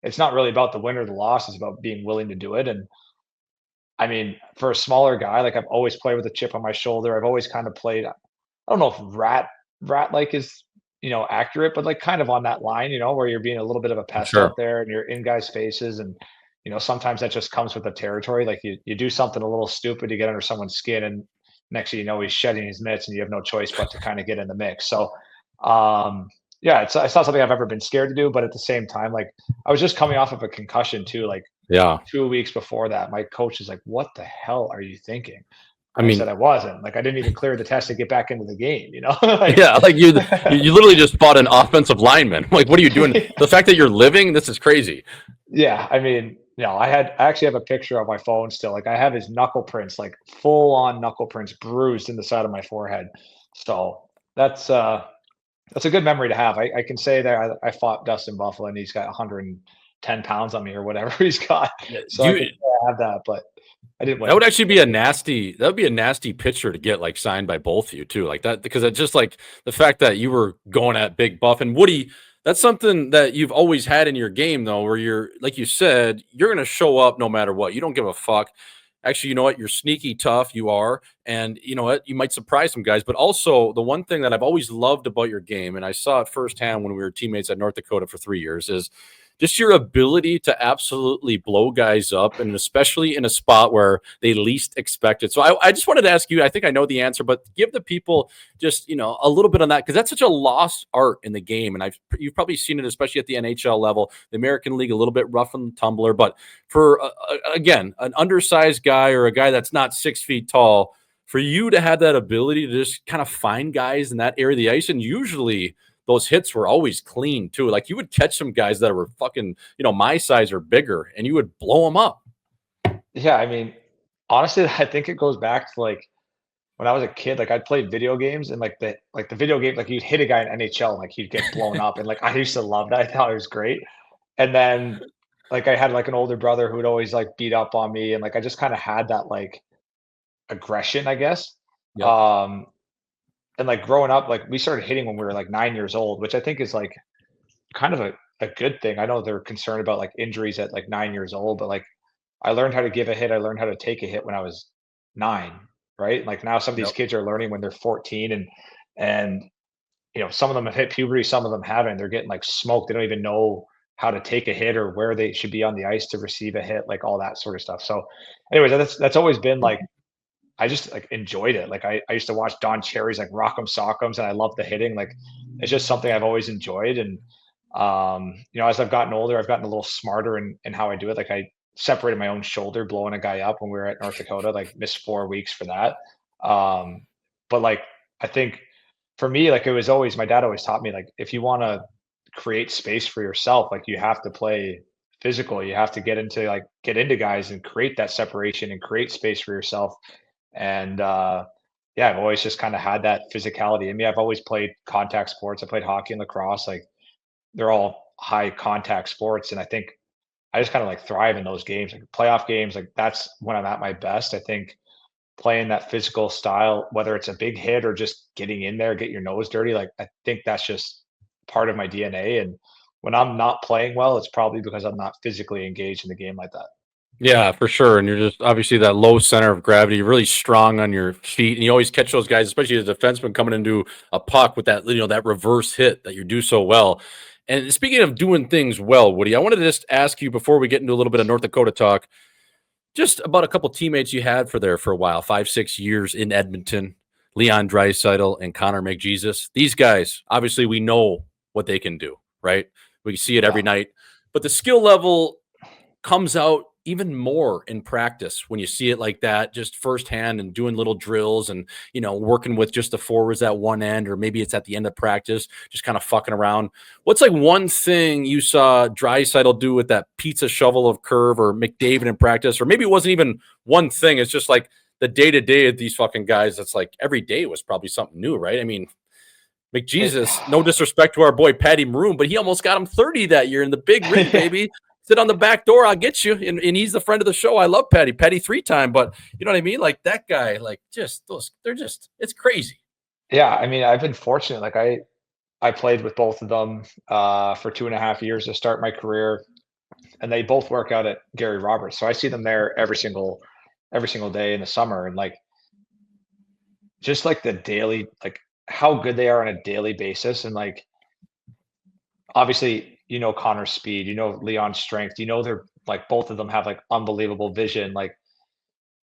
it's not really about the win or the loss; it's about being willing to do it. And I mean, for a smaller guy, like I've always played with a chip on my shoulder. I've always kind of played. I don't know if rat like is accurate, but like kind of on that line, where you're being a little bit of a pest sure. out there and you're in guys' faces, and sometimes that just comes with the territory. Like you do something a little stupid to get under someone's skin, and next thing you know, he's shedding his mitts, and you have no choice but to kind of get in the mix. So, yeah, it's not something I've ever been scared to do, but at the same time, like I was just coming off of a concussion too, like Yeah. 2 weeks before that. My coach is like, "What the hell are you thinking?" I And I said, mean, "I wasn't. Like, I didn't even clear the test to get back into the game." Like, yeah, like you literally just fought an offensive lineman. Like, what are you doing? The fact that you're living, this is crazy. yeah. I mean, I actually have a picture on my phone still. Like, I have his knuckle prints, like full on knuckle prints, bruised in the side of my forehead. So that's a good memory to have. I can say that I fought Dustin Buffalo, and he's got 110 pounds on me or whatever he's got. Yeah, So I can say I have that, but I didn't that win. would actually be that would be a nasty picture to get like signed by both of you too. Like that, because it's just like the fact that you were going at Big Buff and Woody. That's something that you've always had in your game though, where you're, like you said, you're going to show up no matter what. You don't give a fuck. Actually, you know what? You're sneaky tough. You are. And you know what? You might surprise some guys. But also, the one thing that I've always loved about your game, and I saw it firsthand when we were teammates at North Dakota for 3 years, is just your ability to absolutely blow guys up, and especially in a spot where they least expect it. So I just wanted to ask you, I think I know the answer, but give the people just, a little bit on that, because that's such a lost art in the game. And you've probably seen it, especially at the NHL level, the American League, a little bit rough on the tumbler. But for, again, an undersized guy or a guy that's not 6 feet tall, for you to have that ability to just kind of find guys in that area of the ice, and usually those hits were always clean too. Like you would catch some guys that were fucking, my size or bigger, and you would blow them up. Yeah, I mean, honestly, I think it goes back to like when I was a kid. Like I'd play video games, and like the video game, like you'd hit a guy in NHL, and like he'd get blown up, and like I used to love that. I thought it was great. And then like I had like an older brother who would always like beat up on me, and like I just kind of had that like aggression, I guess. Yep. Um, and like growing up, like we started hitting when we were like 9 years old, which I think is like kind of a good thing. I know they're concerned about like injuries at like 9 years old, but like I learned how to give a hit. I learned how to take a hit when I was 9, right? Like now some of these Yep. kids are learning when they're 14, and some of them have hit puberty, some of them haven't. They're getting like smoked. They don't even know how to take a hit or where they should be on the ice to receive a hit, like all that sort of stuff. So anyways, that's always been like I just like enjoyed it. Like I used to watch Don Cherry's like Rock'em Sock'ems, and I love the hitting. Like it's just something I've always enjoyed. And as I've gotten older, I've gotten a little smarter in how I do it. Like I separated my own shoulder blowing a guy up when we were at North Dakota, like missed 4 weeks for that. But like I think for me, like it was always my dad always taught me like if you want to create space for yourself, like you have to play physical. You have to get into guys and create that separation and create space for yourself. And yeah, I've always just kind of had that physicality in me. I've always played contact sports. I played hockey and lacrosse. Like they're all high contact sports, and I think I just kind of like thrive in those games, like playoff games. Like that's when I'm at my best. I think playing that physical style, whether it's a big hit or just getting in there, get your nose dirty. Like I think that's just part of my DNA. And when I'm not playing well, it's probably because I'm not physically engaged in the game like that. Yeah, for sure. And you're just obviously that low center of gravity, really strong on your feet, and you always catch those guys, especially the defenseman coming into a puck with that, that reverse hit that you do so well. And speaking of doing things well, Woody, I wanted to just ask you before we get into a little bit of North Dakota talk, just about a couple teammates you had for a while, 5-6 years in Edmonton, Leon Draisaitl and Connor McJesus. These guys, obviously, we know what they can do, right? We see it every Yeah. night, but the skill level comes out even more in practice when you see it like that, just firsthand, and doing little drills and, working with just the forwards at one end, or maybe it's at the end of practice, just kind of fucking around. What's like one thing you saw Draisaitl do with that pizza shovel of curve, or McDavid in practice, or maybe it wasn't even one thing. It's just like the day to day of these fucking guys. That's like every day was probably something new, right? I mean, McJesus, no disrespect to our boy Patty Maroon, but he almost got him 30 that year in the big ring, baby. Sit on the back door, I'll get you. And he's the friend of the show. I love Patty. Patty 3-time, but you know what I mean? Like that guy, like just those, it's crazy. Yeah, I mean, I've been fortunate. Like I played with both of them for 2.5 years to start my career, and they both work out at Gary Roberts. So I see them there every single day in the summer, and like just like the daily, like how good they are on a daily basis, and like obviously Connor's speed, Leon's strength, they're like both of them have like unbelievable vision. Like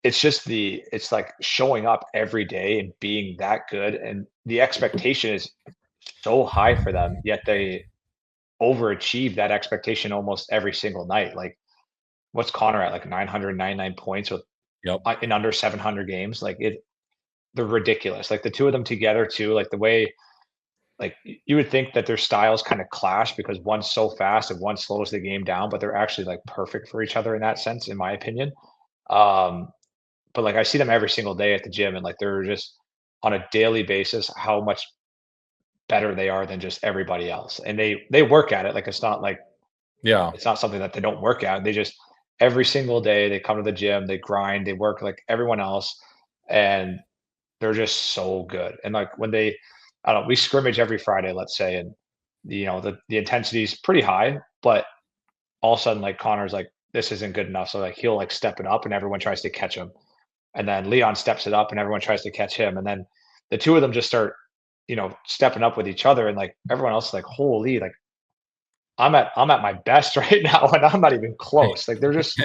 it's like showing up every day and being that good, and the expectation is so high for them, yet they overachieve that expectation almost every single night. Like what's Connor at, like 999 points with Yep. in under 700 games? Like they're ridiculous. Like the two of them together too, like the way, like you would think that their styles kind of clash because one's so fast and one slows the game down, but they're actually like perfect for each other in that sense, in my opinion. Um, but like I see them every single day at the gym, and like they're just on a daily basis how much better they are than just everybody else. And they work at it. Like Yeah. it's not something that they don't work at. They just every single day they come to the gym, they grind, they work like everyone else, and they're just so good. And like when I don't know, we scrimmage every Friday, let's say, and the intensity is pretty high, but all of a sudden like Connor's like, this isn't good enough. So like he'll like step it up and everyone tries to catch him. And then Leon steps it up and everyone tries to catch him. And then the two of them just start, stepping up with each other. And like everyone else is like, holy, like I'm at my best right now, and I'm not even close. Like they're just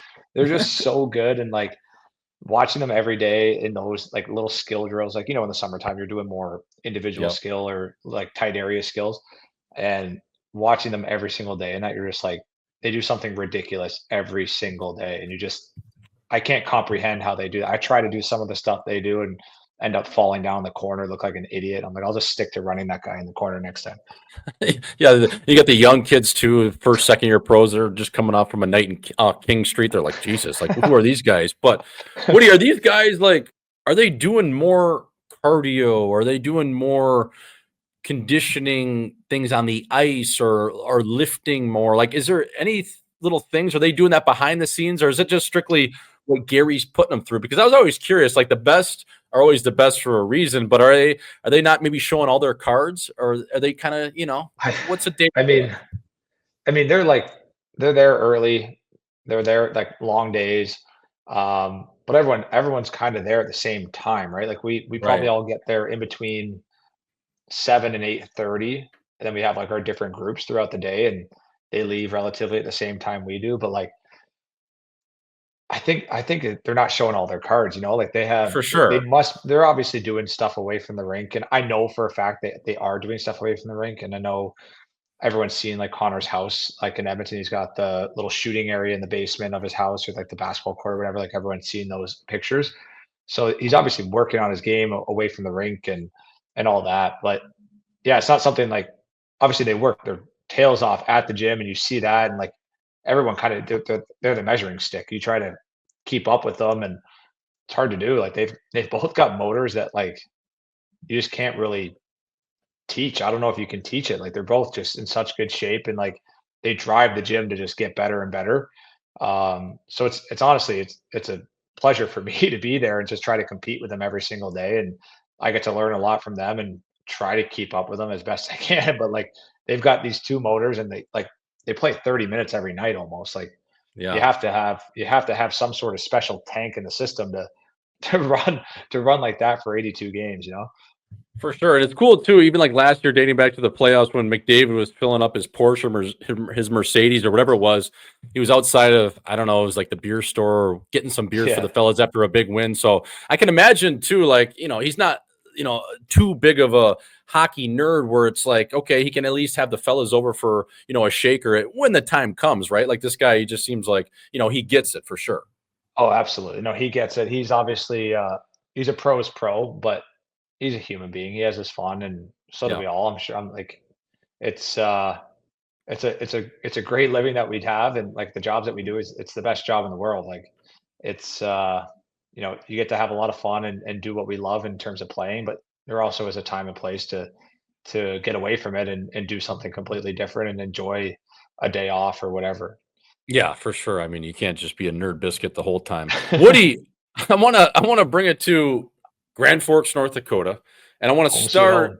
so good. And like watching them every day in those like little skill drills, like in the summertime you're doing more individual Yep. skill or like tight area skills, and watching them every single day, and that you're just like they do something ridiculous every single day, and I can't comprehend how they do that. I try to do some of the stuff they do and end up falling down the corner, look like an idiot. I'm like, I'll just stick to running that guy in the corner next time. Yeah, you got the young kids too, first, second year pros that are just coming off from a night in King Street. They're like, Jesus, like who are these guys? But Woody, are these guys like, are they doing more cardio? Are they doing more conditioning things on the ice, or lifting more? Like, is there any little things? Are they doing that behind the scenes, or is it just strictly what Gary's putting them through? Because I was always curious, like the best are always the best for a reason, but are they not maybe showing all their cards, or are they kind of, what's the day? I mean, they're there early. They're there like long days. But everyone's kind of there at the same time, right? Like we probably Right. all get there in between 7 and 8:30, and then we have like our different groups throughout the day, and they leave relatively at the same time we do. But like I think that they're not showing all their cards, like For sure. they're obviously doing stuff away from the rink, and I know for a fact that they are doing stuff away from the rink, and I know everyone's seen like Connor's house, like in Edmonton, he's got the little shooting area in the basement of his house with like the basketball court or whatever. Like everyone's seen those pictures. So he's obviously working on his game away from the rink and all that. But yeah, it's not something like obviously they work their tails off at the gym, and you see that, and like everyone kind of they're the measuring stick. You try to keep up with them, and it's hard to do. Like they've both got motors that like you just can't really teach. I don't know if you can teach it. Like they're both just in such good shape, and like they drive the gym to just get better and better. So it's honestly it's a pleasure for me to be there and just try to compete with them every single day. And I get to learn a lot from them and try to keep up with them as best I can. But like they've got these two motors, and they play 30 minutes every night almost. Like you Yeah. have to have some sort of special tank in the system to run like that for 82 games. For sure. And it's cool too, even like last year, dating back to the playoffs when McDavid was filling up his Porsche or his Mercedes or whatever it was. He was outside of, I don't know, it was like the beer store or getting some beers for Yeah. the fellas after a big win. So I can imagine too, like, he's not, too big of a hockey nerd where it's like, okay, he can at least have the fellas over for, a shaker when the time comes, right? Like this guy, he just seems like, he gets it for sure. Oh, absolutely. No, he gets it. He's obviously he's a pro's pro, but he's a human being. He has his fun, and so do Yeah. we all. I'm sure. I'm like, it's it's a great living that we'd have, and like the jobs that we do is it's the best job in the world. Like it's you get to have a lot of fun and do what we love in terms of playing, but there also is a time and place to to get away from it and do something completely different and enjoy a day off or whatever. Yeah, for sure. I mean, you can't just be a nerd biscuit the whole time. Woody, I wanna bring it to Grand Forks, North Dakota, and I want to Home sweet start home.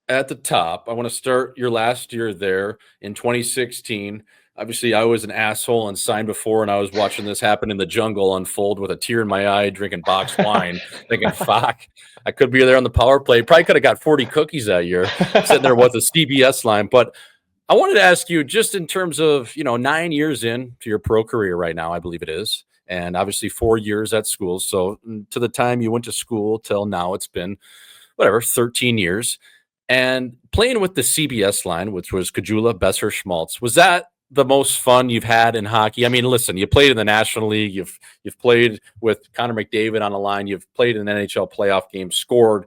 at the top. I want to start your last year there in 2016. Obviously, I was an asshole and signed before, and I was watching this happen in the jungle unfold with a tear in my eye, drinking boxed wine, thinking, fuck, I could be there on the power play. Probably could have got 40 cookies that year, sitting there with a CBS line. But I wanted to ask you, just in terms of, 9 years in to your pro career right now, I believe it is, and obviously 4 years at school. So to the time you went to school till now, it's been whatever, 13 years. And playing with the CBS line, which was Caggiula, Besser, Schmaltz, was that the most fun you've had in hockey? I mean, listen, you played in the National League, you've played with Connor McDavid on the line, you've played in an NHL playoff game, scored.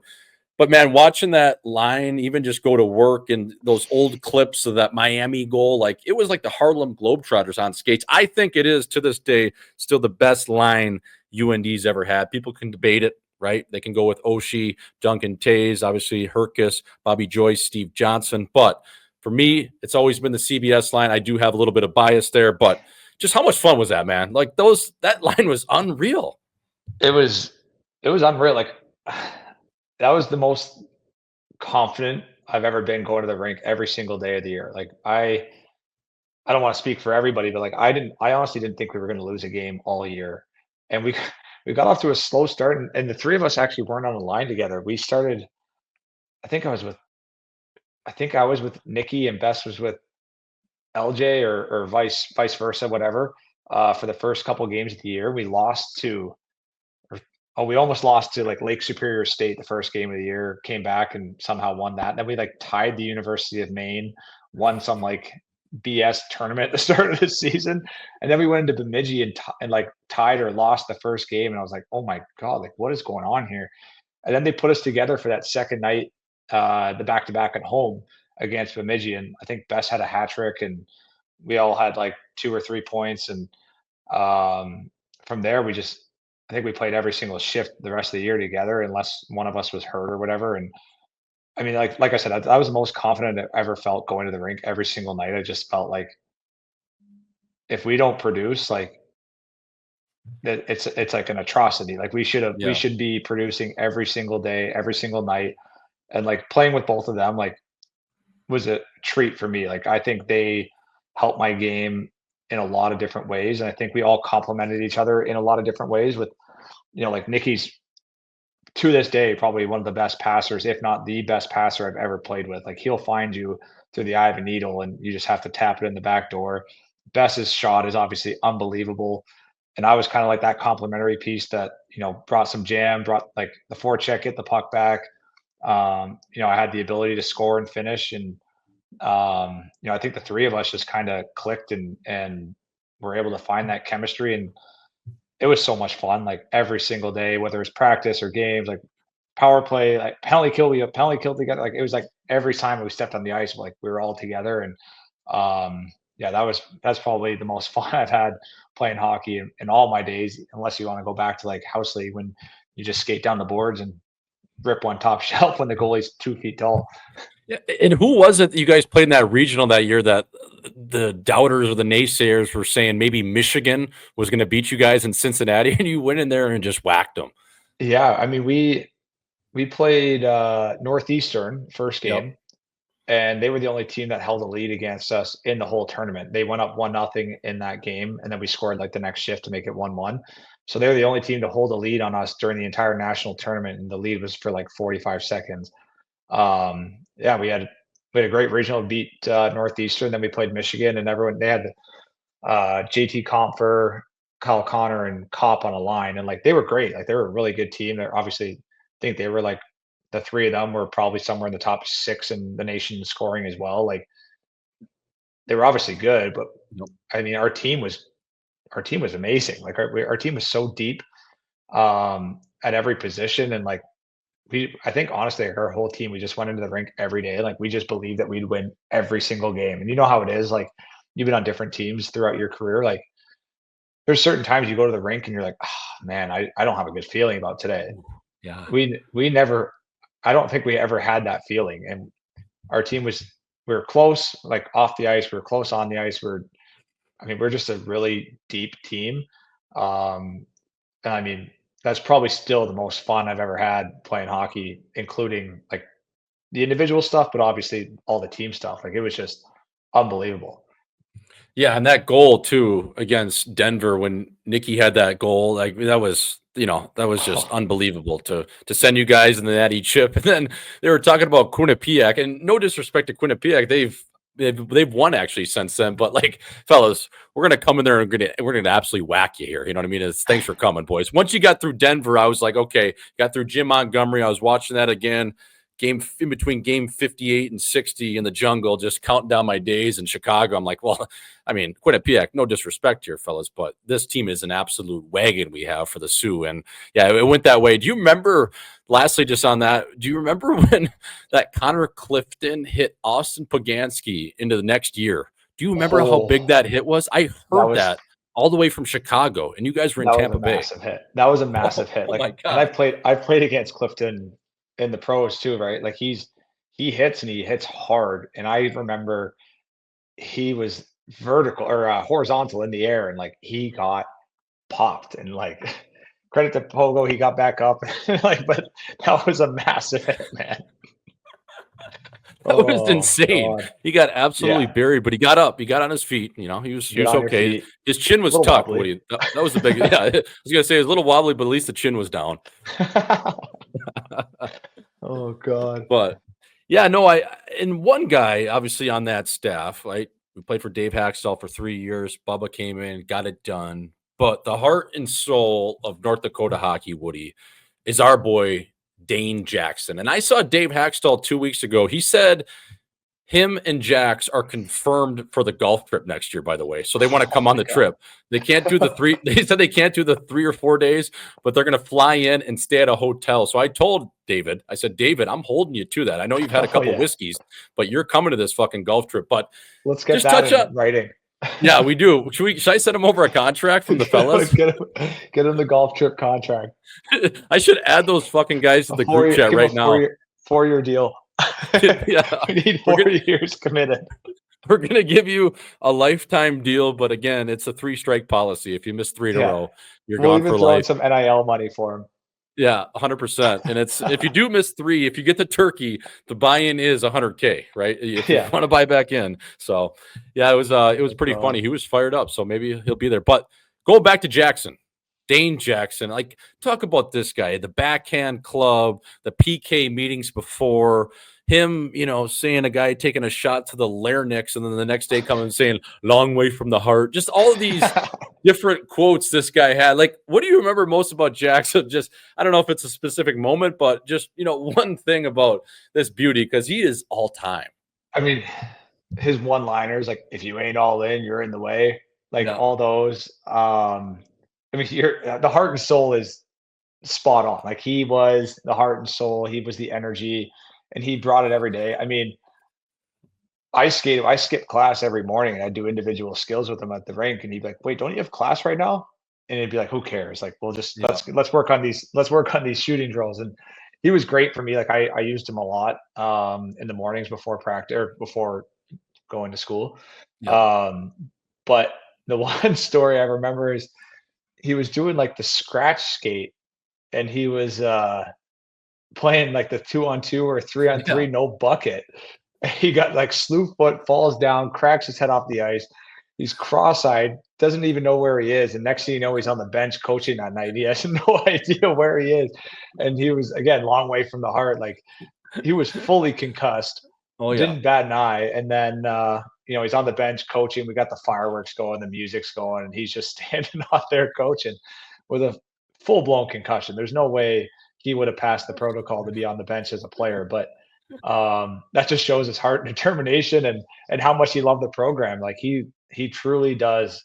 But man, watching that line even just go to work and those old clips of that Miami goal, like it was like the Harlem Globetrotters on skates. I think it is to this day still the best line UND's ever had. People can debate it, right? They can go with Oshie, Duncan Tays, obviously Herkus, Bobby Joyce, Steve Johnson. But for me, it's always been the CBS line. I do have a little bit of bias there, but just how much fun was that, man? Like that line was unreal. It was unreal. Like that was the most confident I've ever been going to the rink every single day of the year. Like I don't want to speak for everybody, but like I honestly didn't think we were going to lose a game all year. And we got off to a slow start and the three of us actually weren't on the line together. We started I think I think I was with Nikki and Bess was with LJ or vice versa, whatever. For the first couple games of the year, we lost to we almost lost to like Lake Superior State the first game of the year, came back and somehow won that. And then we like tied the University of Maine, won some like BS tournament at the start of the season. And then we went into Bemidji and like tied or lost the first game. And I was like, oh my God, like what is going on here? And then they put us together for that second night, the back-to-back at home against Bemidji. And I think Bess had a hat trick and we all had like 2 or 3 points. And from there, I think we played every single shift the rest of the year together, unless one of us was hurt or whatever. And I mean, like I said, I was the most confident I ever felt going to the rink every single night. I just felt like if we don't produce, like that, it's like an atrocity. Like we Yeah. should be producing every single day, every single night, and like playing with both of them, like was a treat for me. Like I think they helped my game in a lot of different ways, and I think we all complemented each other in a lot of different ways. With like Nikki's to this day probably one of the best passers, if not the best passer I've ever played with. Like he'll find you through the eye of a needle, and you just have to tap it in the back door. Bess's shot is obviously unbelievable, and I was kind of like that complimentary piece that brought some jam, brought like the forecheck, get the puck back. I had the ability to score and finish, and I think the three of us just kind of clicked and were able to find that chemistry, and it was so much fun. Like every single day, whether it's practice or games, like power play, like penalty kill together. Like it was like every time we stepped on the ice, like we were all together, and yeah, that's probably the most fun I've had playing hockey in all my days, unless you want to go back to like house league when you just skate down the boards and rip one top shelf when the goalie's 2 feet tall. Yeah, and who was it that you guys played in that regional that year that the doubters or the naysayers were saying maybe Michigan was going to beat you guys in Cincinnati, and you went in there and just whacked them? Yeah, I mean we played Northeastern first Yep. game, and they were the only team that held a lead against us in the whole tournament. They went up 1-0 in that game, and then we scored like the next shift to make it 1-1. So they were the only team to hold a lead on us during the entire national tournament, and the lead was for like 45 seconds. Yeah, we had a great regional, beat Northeastern. Then we played Michigan, and they had JT Compher, Kyle Connor, and Kopp on a line, and like they were great. Like they were a really good team. They're obviously, I think they were like the three of them were probably somewhere in the top 6 in the nation scoring as well. Like they were obviously good, but Yep. I mean our team was amazing. Like our team was so deep at every position, and like I think honestly, our whole team, we just went into the rink every day. Like we just believed that we'd win every single game. And you know how it is. Like you've been on different teams throughout your career. Like there's certain times you go to the rink and you're like, oh, man, I don't have a good feeling about today. Yeah. We never, I don't think we ever had that feeling. And our team we were close, like off the ice. We were close on the ice. We're just a really deep team. Um, and I mean, that's probably still the most fun I've ever had playing hockey, including like the individual stuff, but obviously all the team stuff. Like it was just unbelievable. Yeah, and that goal too against Denver when Nikki had that goal, like that was, that was just unbelievable to send you guys in the natty chip. And then they were talking about Quinnipiac, and no disrespect to Quinnipiac, they've won actually since then. But like, fellas, we're gonna come in there and we're gonna absolutely whack you here. You know what I mean? Thanks for coming, boys. Once you got through Denver, I was like, okay, got through Jim Montgomery. I was watching that again. Game in between game 58 and 60 in the jungle, just counting down my days in Chicago. I'm like, well, I mean, Quinnipiac, no disrespect here, fellas, but this team is an absolute wagon we have for the Sioux. And yeah, it went that way. Do you remember, lastly, just on that, do you remember when that Connor Clifton hit Austin Poganski into the next year? Do you remember how big that hit was? I heard that all the way from Chicago, and you guys were in Tampa Bay. Massive hit. That was a massive hit. Oh my Like, God. and I've played against Clifton in the pros too, right? Like he hits and he hits hard. And I remember he was vertical or horizontal in the air, and like he got popped. And like credit to Pogo, he got back up. Like, but that was a massive hit, man. That was insane. God. He got absolutely Yeah. buried, but he got up. He got on his feet. He was Get on your okay. feet. His chin was Little tucked. wobbly. That was the big. Yeah, I was gonna say it was a little wobbly, but at least the chin was down. Oh God. But yeah, no, and one guy obviously on that staff, right? We played for Dave Haxtell for 3 years. Bubba came in, got it done. But the heart and soul of North Dakota hockey, Woody, is our boy Dane Jackson. And I saw Dave Haxtell 2 weeks ago. He said him and Jax are confirmed for the golf trip next year, by the way. So they want to come on the trip. They can't do the three. They said they can't do the 3 or 4 days, but they're going to fly in and stay at a hotel. So I told David, I said, David, I'm holding you to that. I know you've had a couple whiskeys, but you're coming to this fucking golf trip. But let's get just that touch in up. writing. Yeah, we do. Should I send him over a contract from the fellas? Get him the golf trip contract. I should add those fucking guys to the group chat right now. 4-year deal. Yeah, we need 4 years committed. We're gonna give you a lifetime deal, but again, it's a 3-strike policy. If you miss 3 in a row, you're gone for life. Some NIL money for him. Yeah, 100%. And it's if you do miss 3, if you get the turkey, the buy-in is $100K, right? If you want to buy back in. So yeah, it was pretty funny. He was fired up, so maybe he'll be there. But going back to Jackson, Dane Jackson, like talk about this guy, the backhand club, the PK meetings before him, saying a guy taking a shot to the larynx and then the next day coming and saying long way from the heart. Just all of these different quotes this guy had. Like, what do you remember most about Jackson? Just, I don't know if it's a specific moment, but just, one thing about this beauty, because he is all time. I mean, his one-liners, like, if you ain't all in, you're in the way. Like all those. I mean, the heart and soul is spot on. Like he was the heart and soul. He was the energy, and he brought it every day. I mean, I skipped class every morning, and I'd do individual skills with him at the rink, and he'd be like, "Wait, don't you have class right now?" And he'd be like, "Who cares? Like, we'll just let's work on these shooting drills." And he was great for me. Like I used him a lot in the mornings before practice or before going to school. But the one story I remember is he was doing like the scratch skate, and he was playing like the 2-on-2 or 3-on-3 no bucket. He got like slew foot, falls down, cracks his head off the ice. He's cross-eyed, doesn't even know where he is. And next thing you know, he's on the bench coaching that night. He has no idea where he is. And he was, again, long way from the heart. Like he was fully concussed. Didn't bat an eye. And then, he's on the bench coaching. We got the fireworks going, the music's going, and he's just standing out there coaching with a full-blown concussion. There's no way he would have passed the protocol to be on the bench as a player. But that just shows his heart and determination and how much he loved the program. Like he truly does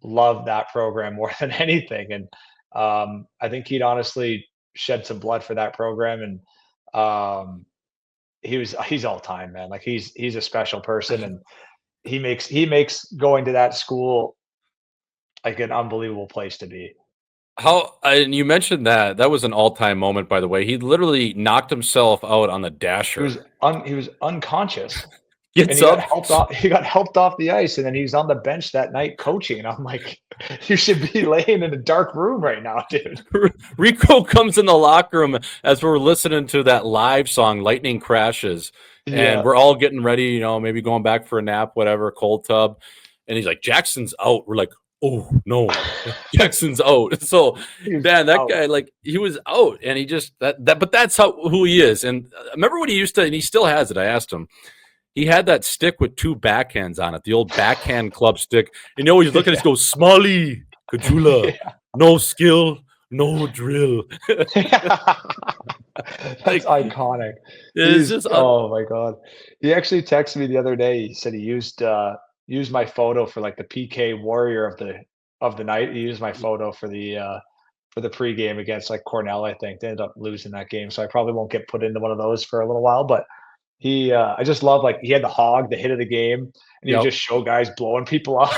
love that program more than anything. And I think he'd honestly shed some blood for that program. And he's all time, man. Like he's a special person, and he makes going to that school like an unbelievable place to be. And you mentioned that was an all-time moment, by the way. He literally knocked himself out on the dasher. He was unconscious. And Gets up. he got helped off the ice, and then he's on the bench that night coaching. And I'm like, you should be laying in a dark room right now, dude. Rico comes in the locker room as we're listening to that live song, Lightning Crashes. And Yeah. we're all getting ready, maybe going back for a nap, whatever, cold tub. And he's like, Jackson's out. We're like, oh, no, Jackson's out. So, man, that guy, like, he was out. And he just, but that's who he is. And remember when he used to, and he still has it. I asked him. He had that stick with 2 backhands on it, the old backhand club stick. And you always look at it, goes, Smalley, Caggiula, no skill, no drill. That's iconic. It's just, oh my God. He actually texted me the other day. He said he used my photo for like the PK warrior of the night. He used my photo for the pregame against like Cornell, I think. They ended up losing that game. So I probably won't get put into one of those for a little while, but I just love, like, he had the hog, the hit of the game, and he would just show guys blowing people up.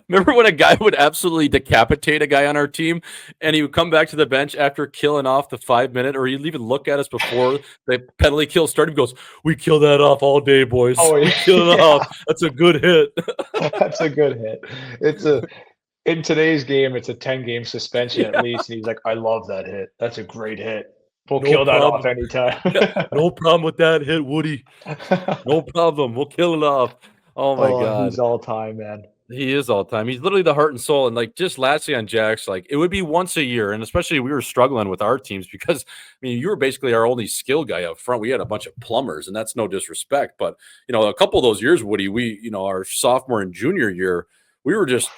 Remember when a guy would absolutely decapitate a guy on our team, and he would come back to the bench after killing off the 5-minute, or he'd even look at us before the penalty kill started. He goes, "We kill that off all day, boys. Oh, yeah. We kill it off. That's a good hit." That's a good hit. In today's game, it's a 10-game suspension at least. And he's like, "I love that hit. That's a great hit. We'll kill that off anytime." No problem with that hit, Woody. No problem. We'll kill it off. Oh my God. He's all time, man. He is all time. He's literally the heart and soul. And like, just lastly on Jax, like, it would be once a year. And especially we were struggling with our teams because, I mean, you were basically our only skill guy up front. We had a bunch of plumbers, and that's no disrespect. But, a couple of those years, Woody, our sophomore and junior year, we were just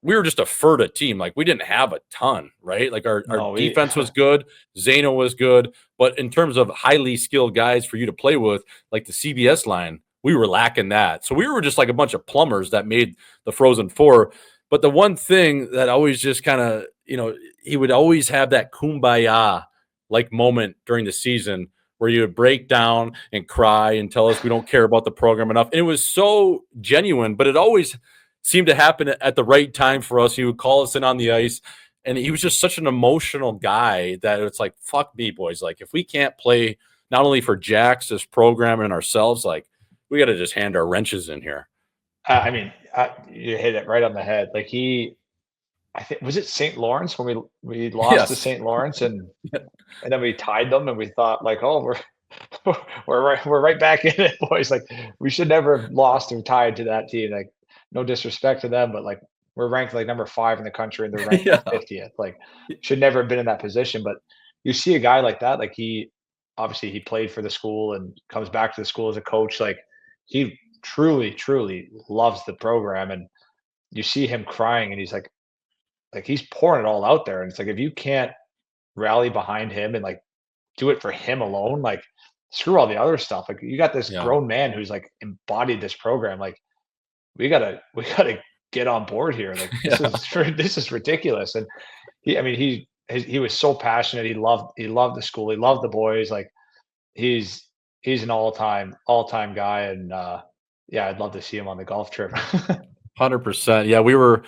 a FERTA team. Like, we didn't have a ton, right? Like, our defense was good. Zano was good. But in terms of highly skilled guys for you to play with, like the CBS line, we were lacking that. So we were just like a bunch of plumbers that made the Frozen Four. But the one thing that always just kind of, he would always have that kumbaya like moment during the season where you would break down and cry and tell us we don't care about the program enough. And it was so genuine, but it always seemed to happen at the right time for us. He would call us in on the ice, and he was just such an emotional guy that it's like, fuck me, boys. Like, if we can't play not only for Jax, this program, and ourselves, like, we got to just hand our wrenches in here. I mean, you hit it right on the head. Like, I think, was it St. Lawrence when we lost to St. Lawrence, and then we tied them, and we thought, like, oh, we're right back in it, boys. Like, we should never have lost or tied to that team. Like, no disrespect to them, but like, we're ranked like number 5 in the country, and they're ranked 50th. Like, should never have been in that position. But you see a guy like that, like, he played for the school and comes back to the school as a coach. Like, he truly, truly loves the program, and you see him crying, and he's like he's pouring it all out there. And it's like, if you can't rally behind him and like do it for him alone, like, screw all the other stuff. Like, you got this grown man who's like embodied this program. Like, we gotta get on board here. Like, this is ridiculous. And he was so passionate. He loved the school. He loved the boys. Like, he's an all-time guy. And I'd love to see him on the golf trip. 100%. Yeah, we were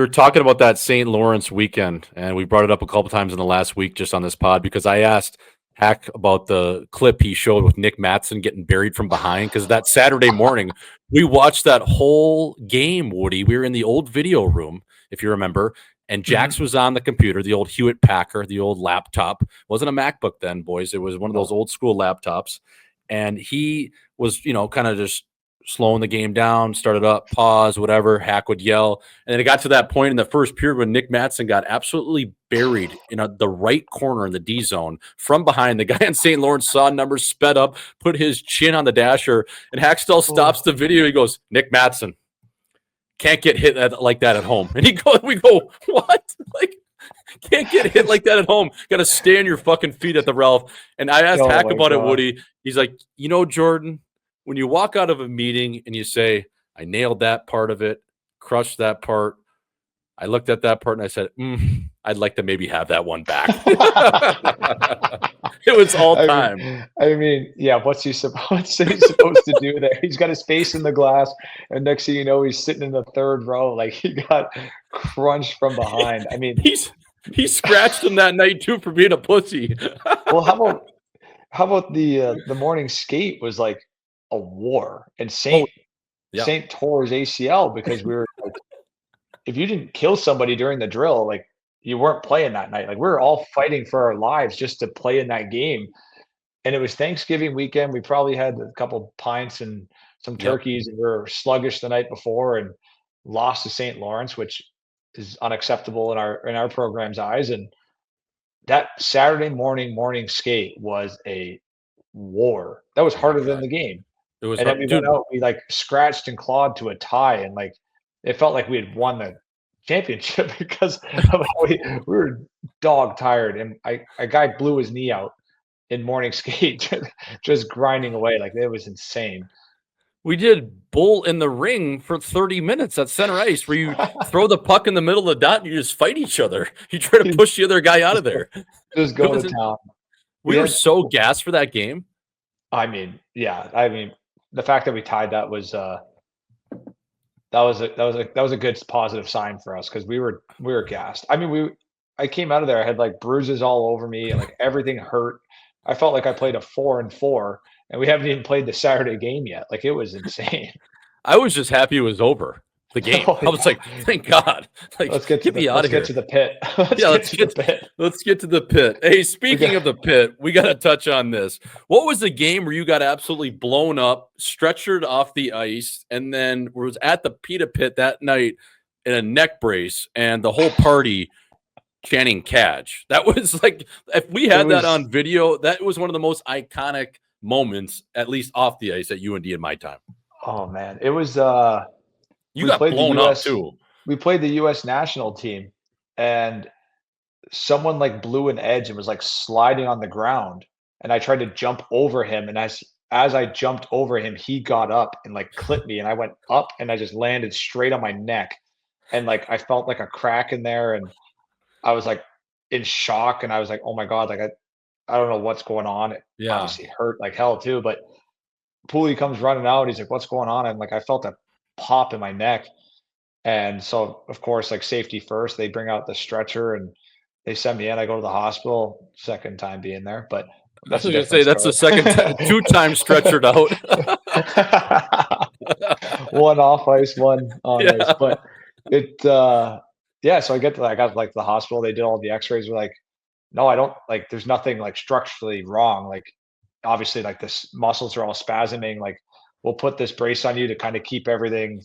talking about that St. Lawrence weekend, and we brought it up a couple times in the last week just on this pod, because I asked Hack about the clip he showed with Nick Mattson getting buried from behind, because that Saturday morning we watched that whole game, Woody. We were in the old video room, if you remember, and Jax was on the computer, the old Hewitt Packard, the old laptop. It wasn't a MacBook then, boys. It was one of those old school laptops, and he was, kind of just slowing the game down, started up, pause, whatever. Hack would yell. And then it got to that point in the first period when Nick Mattson got absolutely buried in the right corner in the D zone from behind. The guy in St. Lawrence saw numbers, sped up, put his chin on the dasher, and Hack still stops the video. He goes, "Nick Mattson can't get hit like that at home." And we go, "What? Like, can't get hit like that at home. Got to stay on your fucking feet at the Ralph." And I asked Hack about it, Woody. He's like, Jordan, when you walk out of a meeting and you say, "I nailed that part of it, crushed that part," I looked at that part and I said, I'd like to maybe have that one back. It was all time. I mean, yeah, what's he supposed to do there? He's got his face in the glass, and next thing you know, he's sitting in the third row. Like, he got crunched from behind. I mean, he scratched him that night too for being a pussy. well, how about the morning skate was like a war, and Saint tore his ACL because we were like, if you didn't kill somebody during the drill, like, you weren't playing that night. Like, we were all fighting for our lives just to play in that game. And it was Thanksgiving weekend. We probably had a couple pints and some turkeys, and we were sluggish the night before and lost to St. Lawrence, which is unacceptable in our program's eyes. And that Saturday morning skate was a war. That was harder than the game. It was, and then we went out, we like scratched and clawed to a tie, and like it felt like we had won the championship because of we were dog tired, and a guy blew his knee out in morning skate just grinding away. Like, it was insane. We did bull in the ring for 30 minutes at center ice, where you throw the puck in the middle of the dot and you just fight each other. You try to push the other guy out of there. Just go to town. We were so gassed for that game. I mean, yeah. I mean, the fact that we tied that was that was a good positive sign for us, because we were gassed. I mean, I came out of there, I had like bruises all over me, and like everything hurt. I felt like I played a 4-4, and we haven't even played the Saturday game yet. Like, it was insane. I was just happy it was over, the game. I was like, thank God. Like, get me out of here. Let's get to the pit. Let's get to the pit. Hey, speaking of the pit, we got to touch on this. What was the game where you got absolutely blown up, stretchered off the ice, and then was at the pita pit that night in a neck brace, and the whole party chanting Cagge? That was like, if we had that on video, that was one of the most iconic moments, at least off the ice, at UND in my time. Oh man, it was. You got blown up too. We played the U.S. national team, and someone like blew an edge and was like sliding on the ground, and I tried to jump over him, and as I jumped over him, he got up and like clipped me, and I went up and I just landed straight on my neck, and like I felt like a crack in there, and I was like in shock, and I was like, oh my God, like I don't know what's going on. It obviously hurt like hell too, but Pooley comes running out. He's like, what's going on? And like, I felt a pop in my neck. And so, of course, like, safety first, they bring out the stretcher and they send me in. I go to the hospital, second time being there, but that's what I was going to say. That's the second time, 2 times stretchered out. One off ice, one on ice. But it, so I got like the hospital. They did all the x-rays. We're like, no, I don't, like, there's nothing like structurally wrong. Like, obviously, like, the muscles are all spasming. Like, we'll put this brace on you to kind of keep everything,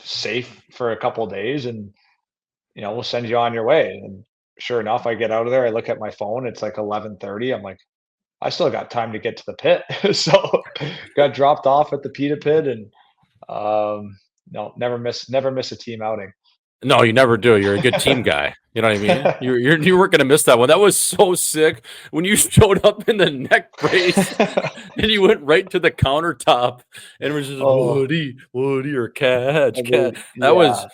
safe for a couple of days, and we'll send you on your way. And sure enough, I get out of there. I look at my phone. It's like 11:30. I'm like, I still got time to get to the pit. So got dropped off at the pita pit, and no, never miss a team outing. No, you never do. You're a good team guy. You know what I mean? You weren't gonna miss that one. That was so sick when you showed up in the neck brace and you went right to the countertop and was just Woody or Cagge. That was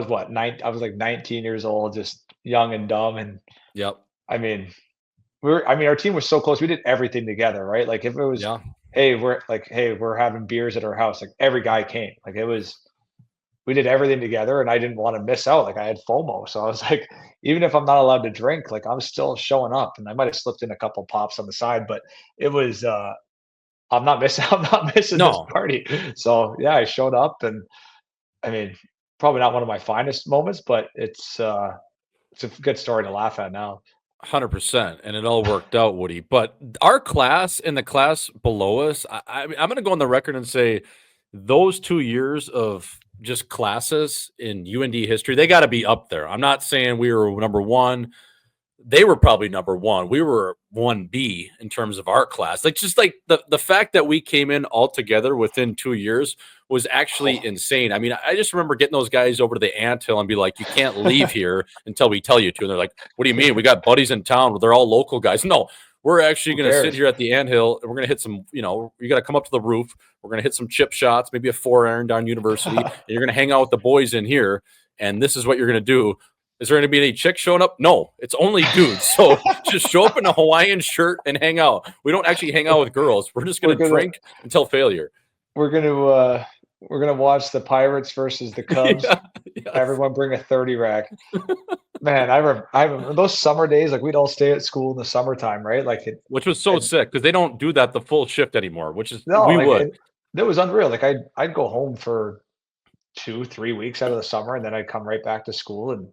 what, I was like 19 years old, just young and dumb, and our team was so close. We did everything together, right? Like, if it was hey, we're having beers at our house, like, every guy came. Like, we did everything together, and I didn't want to miss out. Like, I had FOMO. So I was like, even if I'm not allowed to drink, like, I'm still showing up. And I might have slipped in a couple pops on the side, but it was, I'm not missing this party. So yeah, I showed up, and I mean, probably not one of my finest moments, but it's a good story to laugh at now. 100%, and it all worked out, Woody. But our class and the class below us, I'm going to go on the record and say those 2 years of just classes in UND history, they got to be up there. I'm not saying we were number one. They were probably number one. We were 1B in terms of our class. Like, just like the fact that we came in all together within 2 years was actually insane. I mean, I just remember getting those guys over to the anthill and be like, you can't leave here until we tell you to. And they're like, what do you mean? We got buddies in town. They're all local guys. No, We're actually going to sit cares? here at the anthill and we're going to hit some, you got to come up to the roof. We're going to hit some chip shots, maybe a 4-iron down University. And you're going to hang out with the boys in here. And this is what you're going to do. Is there going to be any chicks showing up? No, it's only dudes. So just show up in a Hawaiian shirt and hang out. We don't actually hang out with girls. We're just going to drink until failure. We're gonna watch the Pirates versus the Cubs. Yeah, yes. Everyone bring a 30 rack. Man, I remember those summer days. Like we'd all stay at school in the summertime, right? Like which was so sick because they don't do that the full shift anymore. Which is no, we like, would. It was unreal. Like I'd go home for 2-3 weeks out of the summer, and then I'd come right back to school, and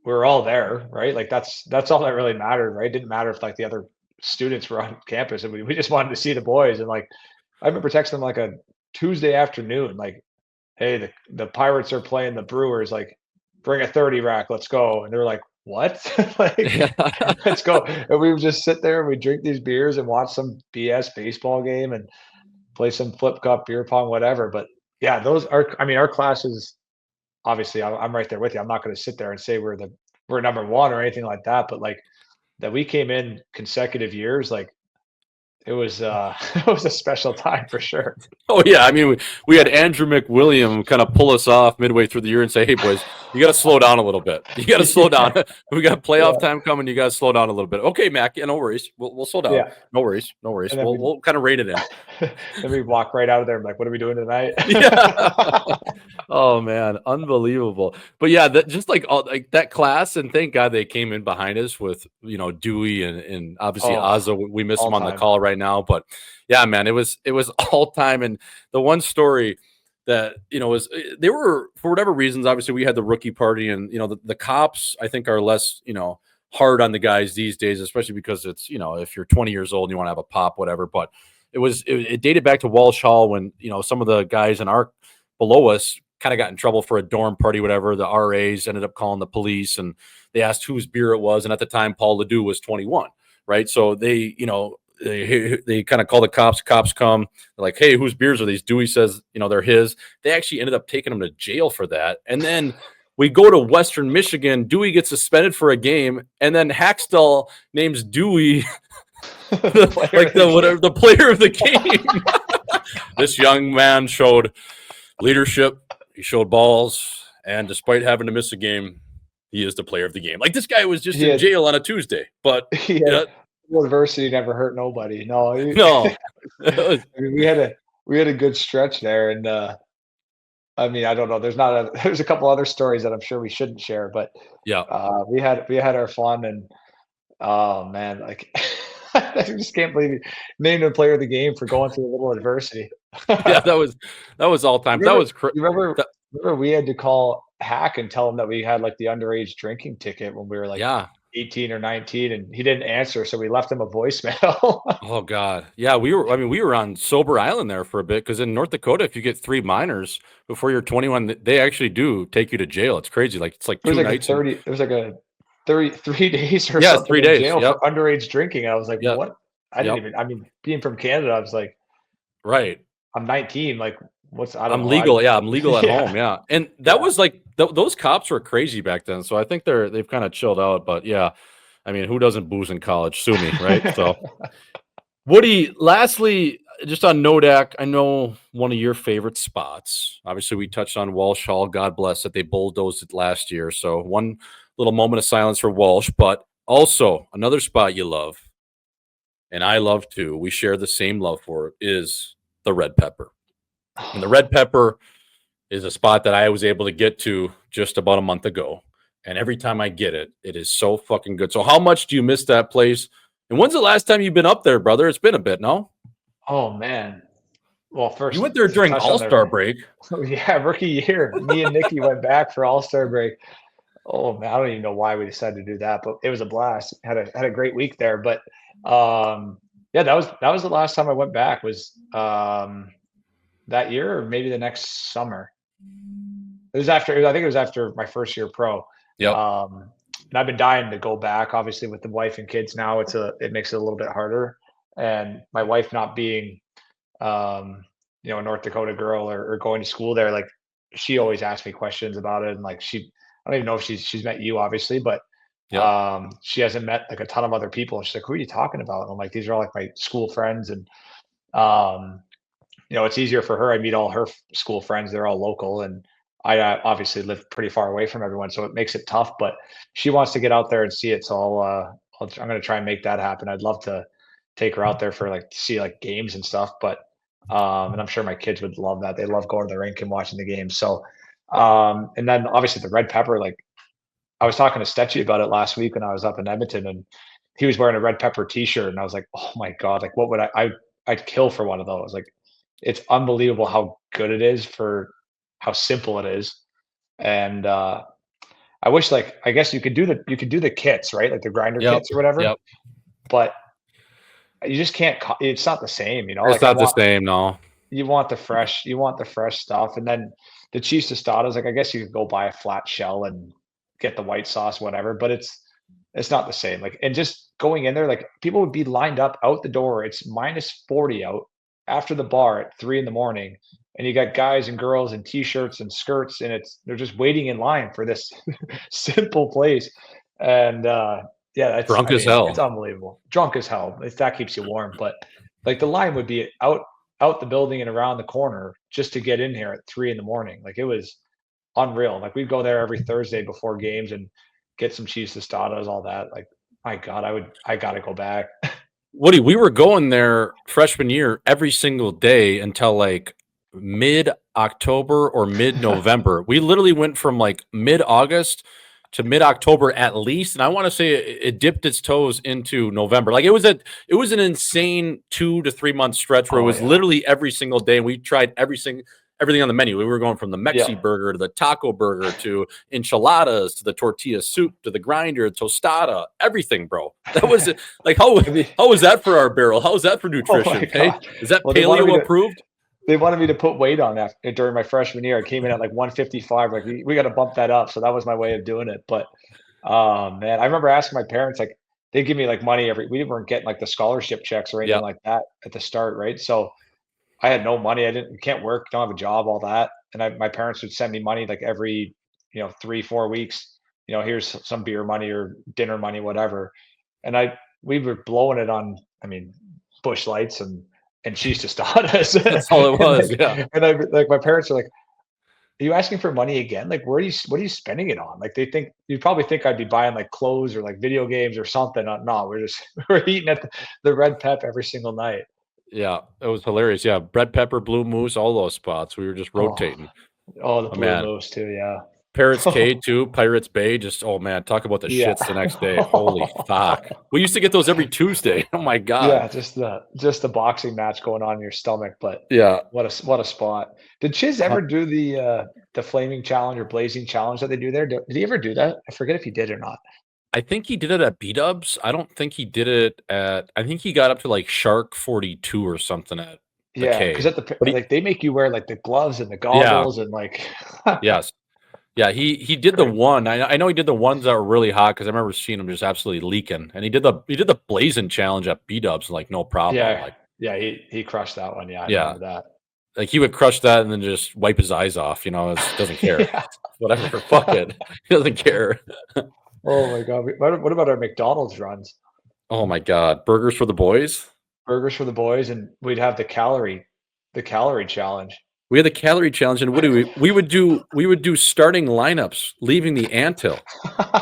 we were all there, right? Like that's all that really mattered, right? It didn't matter if like the other students were on campus, and we just wanted to see the boys. And like I remember texting them like a Tuesday afternoon, like, hey, the Pirates are playing the Brewers, like, bring a 30 rack, let's go. And they were like, what? Like, let's go. And we would just sit there and we drink these beers and watch some BS baseball game and play some flip cup, beer pong, whatever. But yeah, our classes, obviously I'm right there with you. I'm not going to sit there and say we're number one or anything like that. But like that we came in consecutive years, like, it was it was a special time for sure. Oh yeah, I mean we had Andrew McWilliam kind of pull us off midway through the year and say, "Hey boys, you got to slow down a little bit. You got to slow down. We got playoff time coming. You got to slow down a little bit." Okay, Mac, yeah, no worries. We'll slow down. Yeah. No worries. We'll kind of rate it in. Then we walk right out of there. Like, what are we doing tonight? Yeah. Oh man, unbelievable. But yeah, just like that class, and thank God they came in behind us with Dewey and obviously Ozza. We miss him on the call right now, but yeah, man, it was all time. And the one story that was they were, for whatever reasons, obviously we had the rookie party, and the cops I think are less hard on the guys these days, especially because it's if you're 20 years old and you want to have a pop, whatever. But it dated back to Walsh Hall when some of the guys in our below us kind of got in trouble for a dorm party, whatever. The RAs ended up calling the police, and they asked whose beer it was. And at the time, Paul Ledoux was 21, right? So they kind of call the cops. Cops come. They're like, "Hey, whose beers are these?" Dewey says, they're his. They actually ended up taking him to jail for that. And then we go to Western Michigan. Dewey gets suspended for a game, and then Hackstall names Dewey the player of the game. This young man showed leadership. He showed balls, and despite having to miss a game, he is the player of the game. Like, this guy was just in jail on a Tuesday, but adversity never hurt nobody. No. I mean, we had a good stretch there, and I mean, I don't know. There's a couple other stories that I'm sure we shouldn't share, but yeah, we had our fun, and oh man, like I just can't believe you named a player of the game for going through a little adversity. Yeah, that was all time. That was crazy. Remember we had to call Hack and tell him that we had like the underage drinking ticket when we were like 18 or 19, and he didn't answer, so we left him a voicemail. Oh God, yeah, we were on Sober Island there for a bit, because in North Dakota, if you get 3 minors before you're 21, they actually do take you to jail. It's crazy. Like it's like 2 nights. It was like a 3 days or something. Yeah, 3 days. Jail for underage drinking. I was like, what? I didn't even. I mean, being from Canada, I was like, right. I'm 19. Like, I'm legal. I'm legal at home. Yeah, and that was like those cops were crazy back then. So I think they've kind of chilled out. But yeah, I mean, who doesn't booze in college? Sue me, right? So, Woody. Lastly, just on Nodak, I know one of your favorite spots. Obviously, we touched on Walsh Hall. God bless that they bulldozed it last year. So one little moment of silence for Walsh, but also another spot you love, and I love too. We share the same love for it. Is the Red Pepper. And the Red Pepper is a spot that I was able to get to just about a month ago. And every time I get it, it is so fucking good. So how much do you miss that place? And when's the last time you've been up there, brother? It's been a bit, no? Oh, man. Well, first, you went there during All-Star break. Yeah, rookie year. Me and Nikki went back for All-Star break. Oh, man, I don't even know why we decided to do that, but it was a blast. Had a great week there. But yeah, that was the last time I went back, was that year, or maybe the next summer. I think it was after my first year pro. Yeah. And I've been dying to go back. Obviously, with the wife and kids now, it makes it a little bit harder. And my wife not being, a North Dakota girl or going to school there, like, she always asks me questions about it. And like, I don't even know if she's met you, obviously, but Yep. She hasn't met like a ton of other people. And she's like, who are you talking about? And I'm like, these are all like my school friends. And, um, it's easier for her. I meet all her school friends. They're all local. And I obviously live pretty far away from everyone. So it makes it tough, but she wants to get out there and see it. So I'm going to try and make that happen. I'd love to take her out there for like to see like games and stuff, but and I'm sure my kids would love that. They love going to the rink and watching the games. So and then obviously the red pepper, like I was talking to Stetchy about it last week when I was up in Edmonton, and he was wearing a red pepper t-shirt, and I was like, oh my God, like what would I'd kill for one of those. Like it's unbelievable how good it is for how simple it is. And I wish, like, I guess you could do the kits, right? Like the grinder Yep. kits or whatever, Yep. but you just can't, it's not the same, It's like not the same, no. you want the fresh stuff. And then the cheese tostadas, like I guess you could go buy a flat shell and get the white sauce, whatever, but it's not the same. Like, and just going in there, like people would be lined up out the door. It's -40 out after the bar at 3 a.m. And you got guys and girls in t-shirts and skirts, and they're just waiting in line for this simple place. And yeah, that's Drunk as hell. It's unbelievable. Drunk as hell. If that keeps you warm. But like the line would be out the building and around the corner just to get in here at 3 a.m. Like it was unreal. Like we'd go there every Thursday before games and get some cheese tostadas, all that. Like, my God, I gotta go back. Woody, we were going there freshman year every single day until like mid-October or mid-November. We literally went from like mid-August to mid-October at least, and I want to say it dipped its toes into November. Like it was an insane 2 to 3 month stretch where it was literally every single day, and we tried everything on the menu. We were going from the Mexi burger to the taco burger to enchiladas to the tortilla soup to the grinder, tostada, everything, bro. That was it. Like how was that for our barrel? How was that for nutrition? Hey, is that paleo approved? They wanted me to put weight on that during my freshman year. I came in at like 155. Like we got to bump that up. So that was my way of doing it. But man, I remember asking my parents, like they give me like money we weren't getting like the scholarship checks or anything like that at the start, right? So I had no money. Can't work, don't have a job, all that. And my parents would send me money like every 3-4 weeks. Here's some beer money or dinner money, whatever. And we were blowing it on, Busch Lights and cheese tostadas. That's all it was. Yeah. And like my parents are like, "Are you asking for money again? Like, what are you spending it on?" Like you'd probably think I'd be buying like clothes or like video games or something. No, we're eating at the Red Pep every single night. Yeah, it was hilarious. Yeah, Red Pepper, Blue Moose, all those spots. We were just rotating. Oh, the Blue Moose too. Yeah. Parrots Cay too, Pirates Bay. Just man, talk about the shits the next day. Holy fuck! We used to get those every Tuesday. Oh my God! Yeah, just the boxing match going on in your stomach. But yeah, what a spot. Did Chiz ever do the flaming challenge or blazing challenge that they do there? Did he ever do that? I forget if he did or not. I think he did it at B-Dubs. I don't think he did it at. I think he got up to like Shark 42 or something at. Because like they make you wear like the gloves and the goggles and like. Yes. Yeah, he did the one. I know he did the ones that were really hot because I remember seeing him just absolutely leaking. And he did the blazing challenge at B-Dubs like no problem. He crushed that one. Yeah, I remember that. Like he would crush that and then just wipe his eyes off. Doesn't care. Whatever, fuck it. He doesn't care. Oh my God! What about our McDonald's runs? Oh my God! Burgers for the boys. Burgers for the boys, and we'd have the calorie challenge. We had the calorie challenge, and what do we would do starting lineups, leaving the anthill.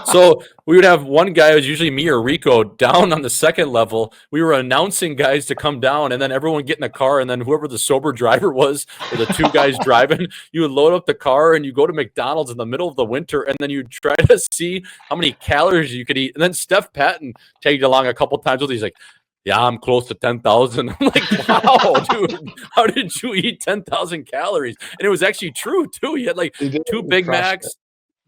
So we would have one guy, it was usually me or Rico, down on the second level. We were announcing guys to come down, and then everyone get in the car, and then whoever the sober driver was, or the two guys driving, you would load up the car, and you go to McDonald's in the middle of the winter, and then you try to see how many calories you could eat. And then Steph Patton tagged along a couple times with. He's like, "Yeah, I'm close to 10,000. I'm like, wow, dude, how did you eat 10,000 calories? And it was actually true, too. You had like 2 Big Macs,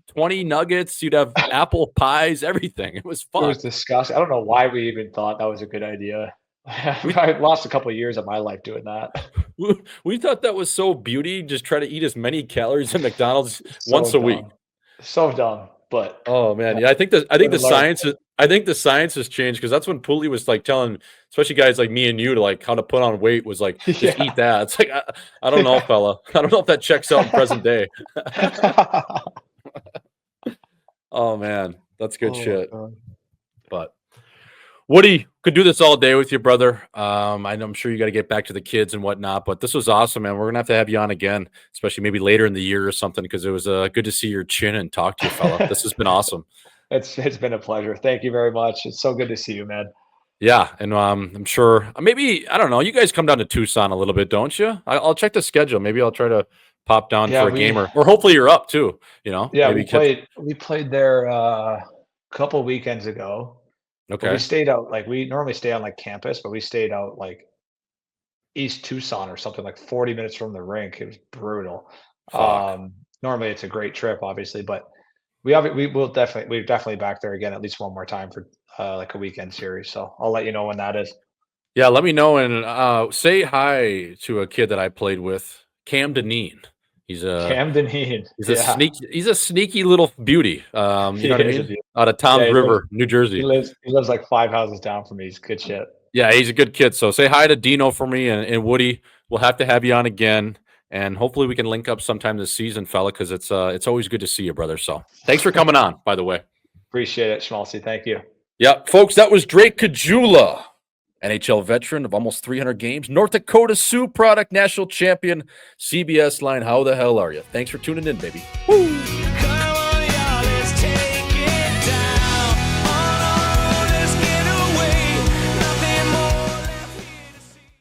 20 nuggets. You'd have apple pies, everything. It was fun. It was disgusting. I don't know why we even thought that was a good idea. I lost a couple of years of my life doing that. We thought that was so beauty. Just try to eat as many calories at McDonald's once a week. So dumb. But oh man, yeah, I think the science has changed because that's when Pooley was like telling, especially guys like me and you, to like how to put on weight was like just eat that. It's like I don't know, fella. I don't know if that checks out in present day. Oh man, That's good shit. God. But Woody, could do this all day with you, brother. I'm sure you got to get back to the kids and whatnot, but this was awesome, man. We're gonna have you on again, especially maybe later in the year or something, because it was good to see your chin and talk to you, fella. This has been awesome. It's been a pleasure. Thank you very much. It's so good to see you, man. Yeah, and I'm sure maybe I don't know. You guys come down to Tucson a little bit, don't you? I'll check the schedule. Maybe I'll try to pop down for a game, or hopefully you're up too. You know, Yeah, maybe we played there a couple weekends ago. Okay. We stayed out, like, we normally stay on like campus, but we stayed out like East Tucson or something, like 40 minutes from the rink. It was brutal. Fuck. Normally it's a great trip, obviously, but we're definitely back there again at least one more time for like a weekend series. So I'll let you know when that is. Yeah, let me know and say hi to a kid that I played with, Cam Deneen. He's a sneaky little beauty. You know what I mean? Out of Toms River, New Jersey. He lives like 5 houses down from me. He's good shit. Yeah, he's a good kid. So say hi to Dino for me and Woody. We'll have to have you on again, and hopefully we can link up sometime this season, fella, because it's always good to see you, brother. So thanks for coming on, by the way. Appreciate it, Schmaltzy. Thank you. Yeah, folks, that was Drake Caggiula, NHL veteran of almost 300 games, North Dakota Sioux product, national champion, CBS Line. How the hell are you? Thanks for tuning in, baby. Woo!